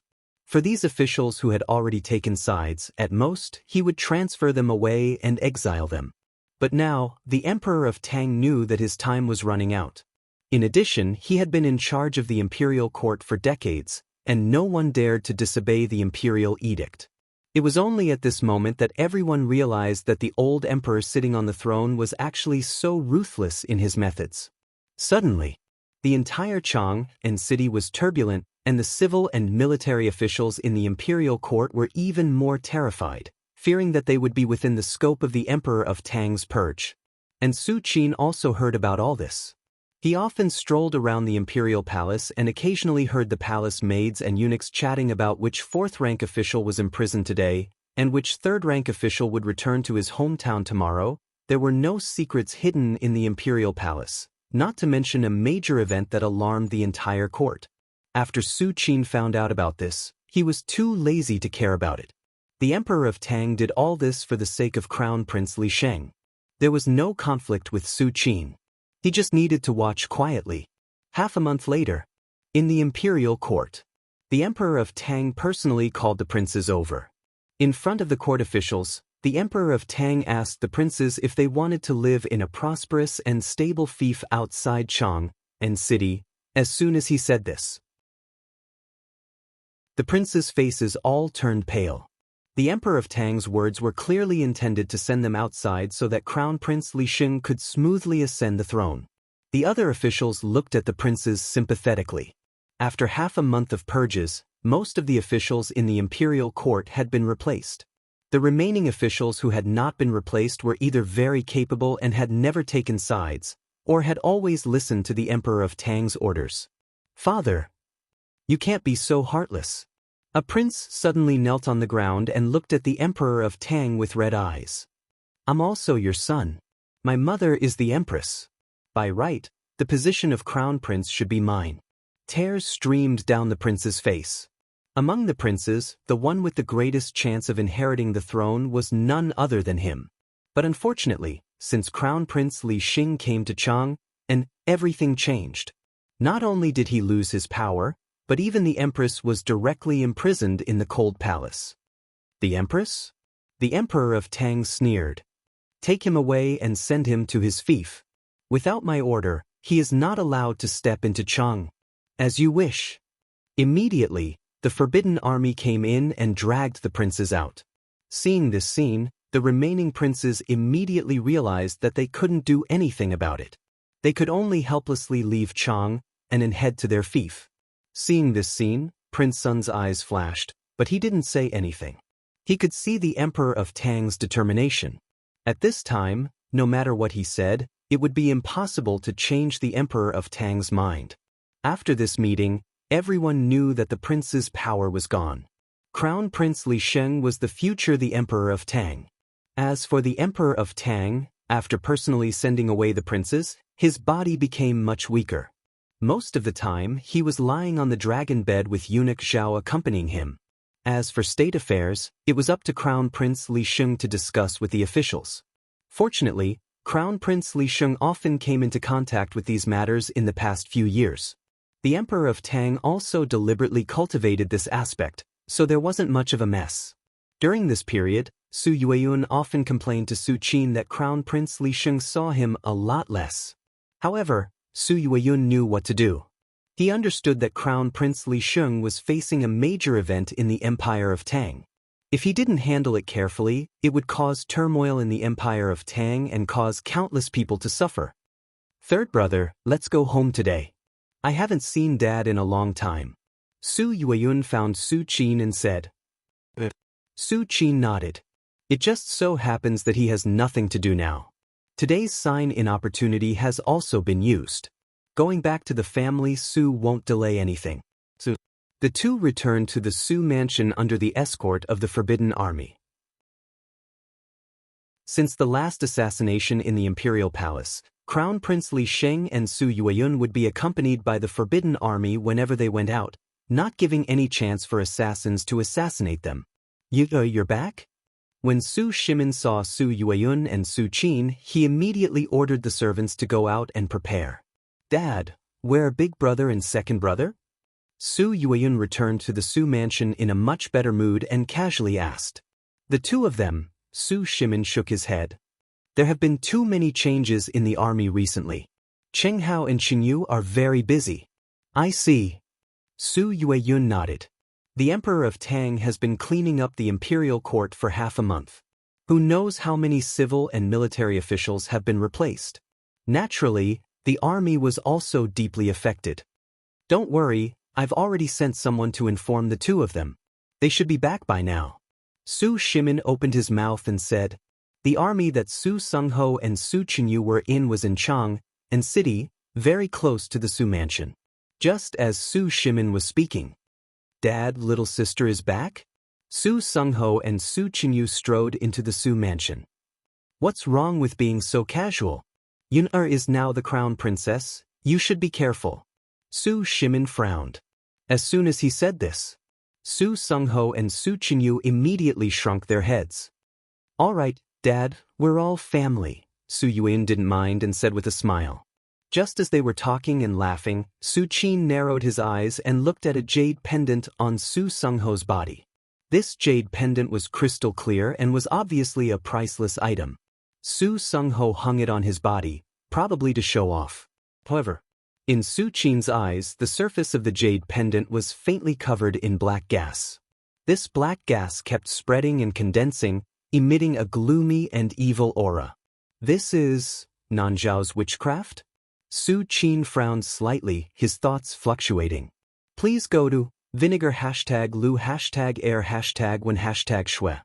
For these officials who had already taken sides, at most, he would transfer them away and exile them. But now, the Emperor of Tang knew that his time was running out. In addition, he had been in charge of the imperial court for decades, and no one dared to disobey the imperial edict. It was only at this moment that everyone realized that the old emperor sitting on the throne was actually so ruthless in his methods. Suddenly, the entire Chang and city was turbulent, and the civil and military officials in the imperial court were even more terrified, fearing that they would be within the scope of the Emperor of Tang's purge. And Su Qin also heard about all this. He often strolled around the imperial palace and occasionally heard the palace maids and eunuchs chatting about which fourth-rank official was imprisoned today, and which third-rank official would return to his hometown tomorrow. There were no secrets hidden in the imperial palace, not to mention a major event that alarmed the entire court. After Su Qin found out about this, he was too lazy to care about it. The Emperor of Tang did all this for the sake of Crown Prince Li Sheng. There was no conflict with Su Qin. He just needed to watch quietly. Half a month later, in the imperial court, the Emperor of Tang personally called the princes over. In front of the court officials, the Emperor of Tang asked the princes if they wanted to live in a prosperous and stable fief outside Chang and city. As soon as he said this, the princes' faces all turned pale. The Emperor of Tang's words were clearly intended to send them outside so that Crown Prince Li Sheng could smoothly ascend the throne. The other officials looked at the princes sympathetically. After half a month of purges, most of the officials in the imperial court had been replaced. The remaining officials who had not been replaced were either very capable and had never taken sides, or had always listened to the Emperor of Tang's orders. "Father, you can't be so heartless." A prince suddenly knelt on the ground and looked at the Emperor of Tang with red eyes. "I'm also your son. My mother is the Empress. By right, the position of Crown Prince should be mine." Tears streamed down the prince's face. Among the princes, the one with the greatest chance of inheriting the throne was none other than him. But unfortunately, since Crown Prince Li Sheng came to Chang, and everything changed. Not only did he lose his power, but even the Empress was directly imprisoned in the cold palace. "The Empress?" The Emperor of Tang sneered. "Take him away and send him to his fief. Without my order, he is not allowed to step into Chang." "As you wish." Immediately, the Forbidden Army came in and dragged the princes out. Seeing this scene, the remaining princes immediately realized that they couldn't do anything about it. They could only helplessly leave Chang and then head to their fief. Seeing this scene, Prince Sun's eyes flashed, but he didn't say anything. He could see the Emperor of Tang's determination. At this time, no matter what he said, it would be impossible to change the Emperor of Tang's mind. After this meeting, everyone knew that the prince's power was gone. Crown Prince Li Sheng was the future the Emperor of Tang. As for the Emperor of Tang, after personally sending away the princes, his body became much weaker. Most of the time, he was lying on the dragon bed with eunuch Zhao accompanying him. As for state affairs, it was up to Crown Prince Li Sheng to discuss with the officials. Fortunately, Crown Prince Li Sheng often came into contact with these matters in the past few years. The Emperor of Tang also deliberately cultivated this aspect, so there wasn't much of a mess. During this period, Su Yueyun often complained to Su Qin that Crown Prince Li Sheng saw him a lot less. However, Su Yueyun knew what to do. He understood that Crown Prince Li Sheng was facing a major event in the Empire of Tang. If he didn't handle it carefully, it would cause turmoil in the Empire of Tang and cause countless people to suffer. "Third brother, let's go home today. I haven't seen Dad in a long time." Su Yueyun found Su Qin and said. Su Qin nodded. "It just so happens that he has nothing to do now. Today's sign-in opportunity has also been used. Going back to the family, Su won't delay anything." So, the two returned to the Su mansion under the escort of the Forbidden Army. Since the last assassination in the Imperial Palace, Crown Prince Li Sheng and Su Yueyun would be accompanied by the Forbidden Army whenever they went out, not giving any chance for assassins to assassinate them. You're back?" When Su Shimin saw Su Yueyun and Su Qin, he immediately ordered the servants to go out and prepare. "Dad, where are big brother and second brother?" Su Yueyun returned to the Su mansion in a much better mood and casually asked. The two of them, Su Shimin shook his head. There have been too many changes in the army recently. Cheng Hao and Qing Yu are very busy. I see. Su Yueyun nodded. The Emperor of Tang has been cleaning up the imperial court for half a month. Who knows how many civil and military officials have been replaced? Naturally, the army was also deeply affected. Don't worry, I've already sent someone to inform the two of them. They should be back by now. Su Shimin opened his mouth and said, the army that Su Sungho and Su Qingyu were in was in Chang, and city, very close to the Su mansion. Just as Su Shimin was speaking. Dad, little sister is back? Su Sungho and Su Qingyu strode into the Su mansion. What's wrong with being so casual? Yun-er is now the crown princess, you should be careful. Su Shimin frowned. As soon as he said this, Su Sungho and Su Qingyu immediately shrunk their heads. All right, Dad, we're all family, Su Yueyun didn't mind and said with a smile. Just as they were talking and laughing, Su Qin narrowed his eyes and looked at a jade pendant on Su Sungho's body. This jade pendant was crystal clear and was obviously a priceless item. Su Sungho hung it on his body, probably to show off. However, in Su Qin's eyes, the surface of the jade pendant was faintly covered in black gas. This black gas kept spreading and condensing, emitting a gloomy and evil aura. This is Nanzhao's witchcraft? Su Qin frowned slightly, his thoughts fluctuating. Please go to vinegar #lu #air #when #shui.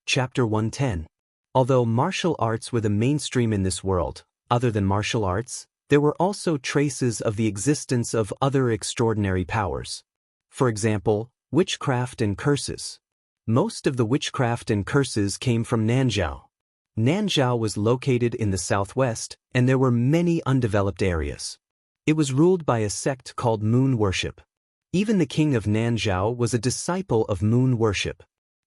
Chapter 110. Although martial arts were the mainstream in this world, other than martial arts, there were also traces of the existence of other extraordinary powers. For example, witchcraft and curses. Most of the witchcraft and curses came from Nanzhao. Nanzhao was located in the southwest, and there were many undeveloped areas. It was ruled by a sect called moon worship. Even the king of Nanzhao was a disciple of moon worship.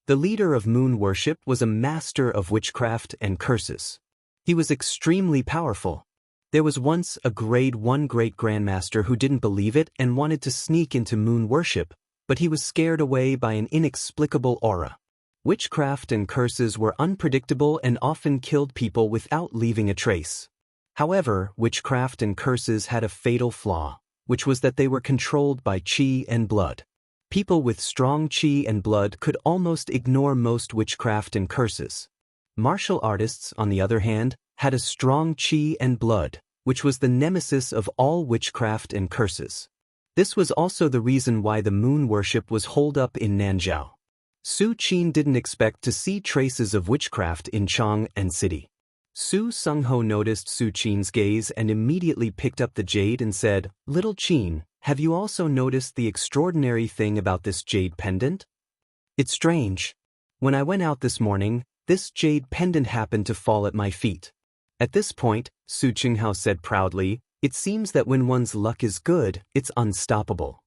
The leader of moon worship was a master of witchcraft and curses. He was extremely powerful. There was once a grade 1 great grandmaster who didn't believe it and wanted to sneak into moon worship, but he was scared away by an inexplicable aura. Witchcraft and curses were unpredictable and often killed people without leaving a trace. However, witchcraft and curses had a fatal flaw, which was that they were controlled by qi and blood. People with strong qi and blood could almost ignore most witchcraft and curses. Martial artists, on the other hand, had a strong qi and blood, which was the nemesis of all witchcraft and curses. This was also the reason why the moon worship was holed up in Nanzhao. Su Qin didn't expect to see traces of witchcraft in Chang and city. Su Sungho noticed Su Qin's gaze and immediately picked up the jade and said, "Little Qin, have you also noticed the extraordinary thing about this jade pendant? It's strange. When I went out this morning, this jade pendant happened to fall at my feet." At this point, Su Qinghao said proudly, "It seems that when one's luck is good, it's unstoppable.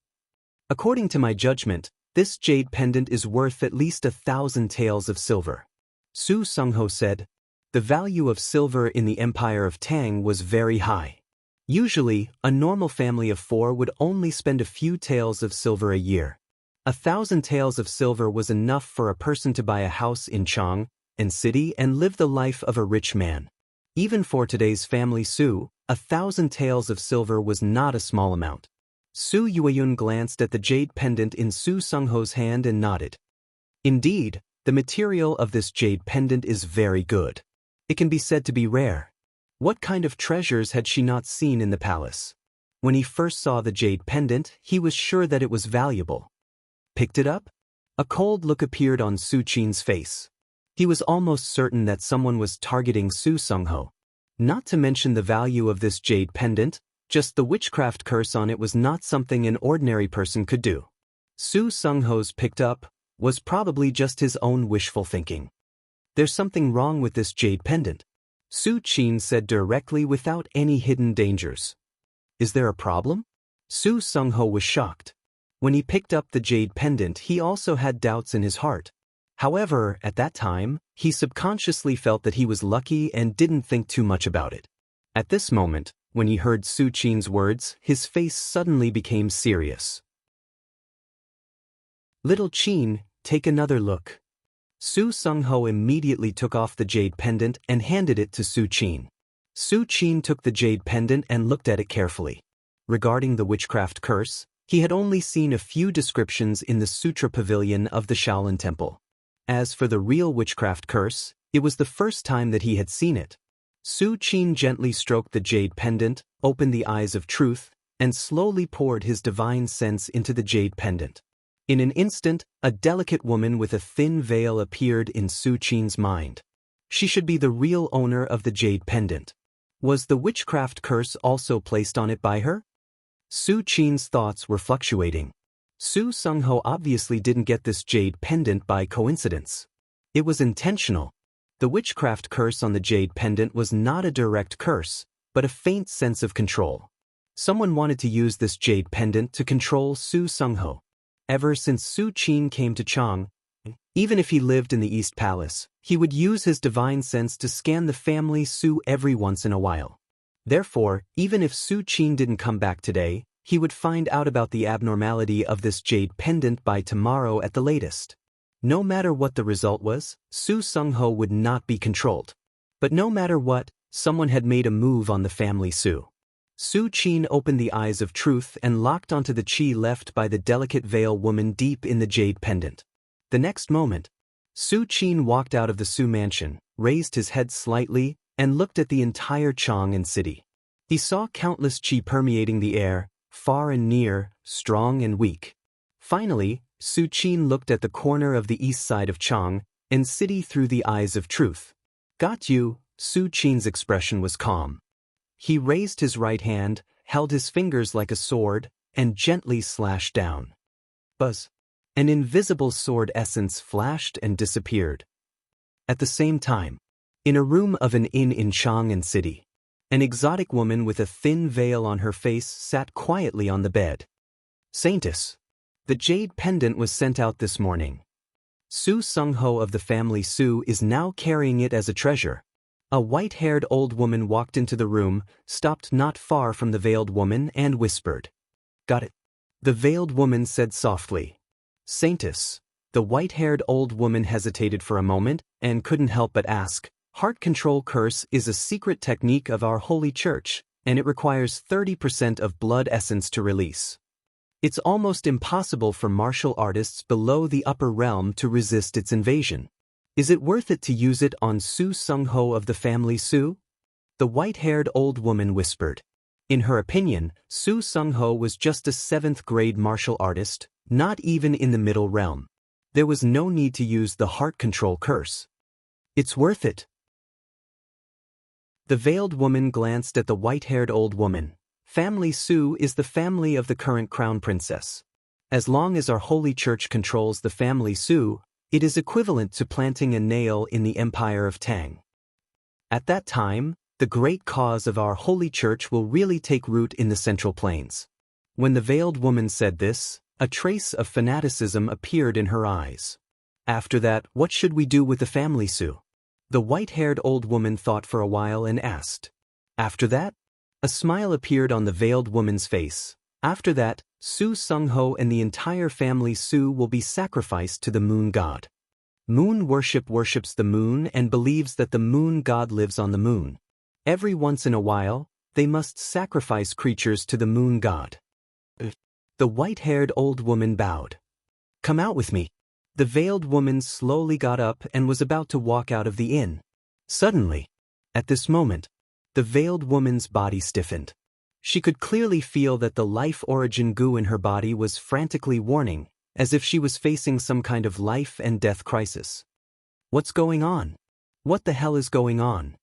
According to my judgment, this jade pendant is worth at least 1,000 taels of silver." Su Sungho said, "The value of silver in the Empire of Tang was very high. Usually, a normal family of 4 would only spend a few taels of silver a year. 1,000 taels of silver was enough for a person to buy a house in Chang and city and live the life of a rich man. Even for today's family Su, 1,000 taels of silver was not a small amount." Su Yueyun glanced at the jade pendant in Su Sungho's hand and nodded. Indeed, the material of this jade pendant is very good. It can be said to be rare. What kind of treasures had she not seen in the palace? When he first saw the jade pendant, he was sure that it was valuable. Picked it up? A cold look appeared on Su Qin's face. He was almost certain that someone was targeting Su Sungho. Not to mention the value of this jade pendant, just the witchcraft curse on it was not something an ordinary person could do. Su Sungho's picked up was probably just his own wishful thinking. "There's something wrong with this jade pendant," Su Qin said directly without any hidden dangers. "Is there a problem?" Su Sungho was shocked. When he picked up the jade pendant, he also had doubts in his heart. However, at that time, he subconsciously felt that he was lucky and didn't think too much about it. At this moment, When he heard Su Qin's words, his face suddenly became serious. "Little Qin, take another look." Su Sungho immediately took off the jade pendant and handed it to Su Qin. Su Qin took the jade pendant and looked at it carefully. Regarding the witchcraft curse, he had only seen a few descriptions in the Sutra Pavilion of the Shaolin Temple. As for the real witchcraft curse, it was the first time that he had seen it. Su Qin gently stroked the jade pendant, opened the eyes of truth, and slowly poured his divine sense into the jade pendant. In an instant, a delicate woman with a thin veil appeared in Su Qin's mind. She should be the real owner of the jade pendant. Was the witchcraft curse also placed on it by her? Su Qin's thoughts were fluctuating. Su Sungho obviously didn't get this jade pendant by coincidence. It was intentional. The witchcraft curse on the jade pendant was not a direct curse, but a faint sense of control. Someone wanted to use this jade pendant to control Su Sungho. Ever since Su Qin came to Chang, even if he lived in the East Palace, he would use his divine sense to scan the family Su every once in a while. Therefore, even if Su Qin didn't come back today, he would find out about the abnormality of this jade pendant by tomorrow at the latest. No matter what the result was, Su Sungho would not be controlled. But no matter what, someone had made a move on the family Su. Su Qin opened the eyes of truth and locked onto the qi left by the delicate veil woman deep in the jade pendant. The next moment, Su Qin walked out of the Su mansion, raised his head slightly, and looked at the entire Chang'an city. He saw countless qi permeating the air, far and near, strong and weak. Finally, Su Qin looked at the corner of the east side of Chang, and city through the eyes of truth. "Got you." Su Qin's expression was calm. He raised his right hand, held his fingers like a sword, and gently slashed down. Buzz. An invisible sword essence flashed and disappeared. At the same time, in a room of an inn in Chang'an City, an exotic woman with a thin veil on her face sat quietly on the bed. "Saintess, the jade pendant was sent out this morning. Su Sungho of the family Su is now carrying it as a treasure." A white-haired old woman walked into the room, stopped not far from the veiled woman, and whispered. "Got it." The veiled woman said softly. "Saintess." The white-haired old woman hesitated for a moment, and couldn't help but ask, "Heart control curse is a secret technique of our holy church, and it requires 30% of blood essence to release. It's almost impossible for martial artists below the upper realm to resist its invasion. Is it worth it to use it on Su Sungho of the family Su?" The white-haired old woman whispered. In her opinion, Su Sungho was just a 7th-grade martial artist, not even in the middle realm. There was no need to use the heart control curse. "It's worth it." The veiled woman glanced at the white-haired old woman. "Family Su is the family of the current crown princess. As long as our holy church controls the family Su, it is equivalent to planting a nail in the empire of Tang. At that time, the great cause of our holy church will really take root in the Central Plains." When the veiled woman said this, a trace of fanaticism appeared in her eyes. "After that, what should we do with the family Su?" The white-haired old woman thought for a while and asked. "After that?" A smile appeared on the veiled woman's face. "After that, Su Sungho and the entire family Su will be sacrificed to the moon god. Moon worship worships the moon and believes that the moon god lives on the moon. Every once in a while, they must sacrifice creatures to the moon god." The white-haired old woman bowed. "Come out with me." The veiled woman slowly got up and was about to walk out of the inn. Suddenly, at this moment, the veiled woman's body stiffened. She could clearly feel that the life origin goo in her body was frantically warning, as if she was facing some kind of life and death crisis. "What's going on? What the hell is going on?"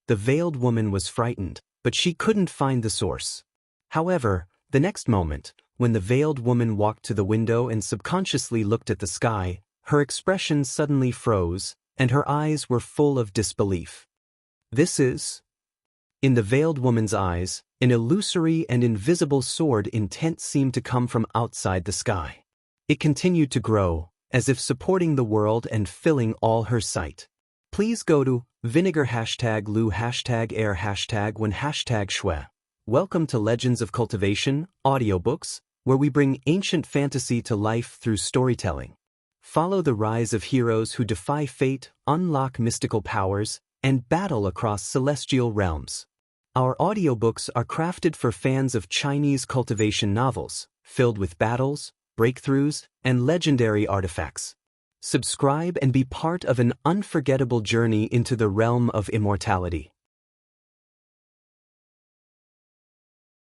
The veiled woman was frightened, but she couldn't find the source. However, the next moment, when the veiled woman walked to the window and subconsciously looked at the sky, her expression suddenly froze, and her eyes were full of disbelief. "This is..." In the veiled woman's eyes, an illusory and invisible sword intent seemed to come from outside the sky. It continued to grow, as if supporting the world and filling all her sight. Please go to vinegar #lu #air #1 #shui. Welcome to Legends of Cultivation, audiobooks, where we bring ancient fantasy to life through storytelling. Follow the rise of heroes who defy fate, unlock mystical powers, and battle across celestial realms. Our audiobooks are crafted for fans of Chinese cultivation novels, filled with battles, breakthroughs, and legendary artifacts. Subscribe and be part of an unforgettable journey into the realm of immortality.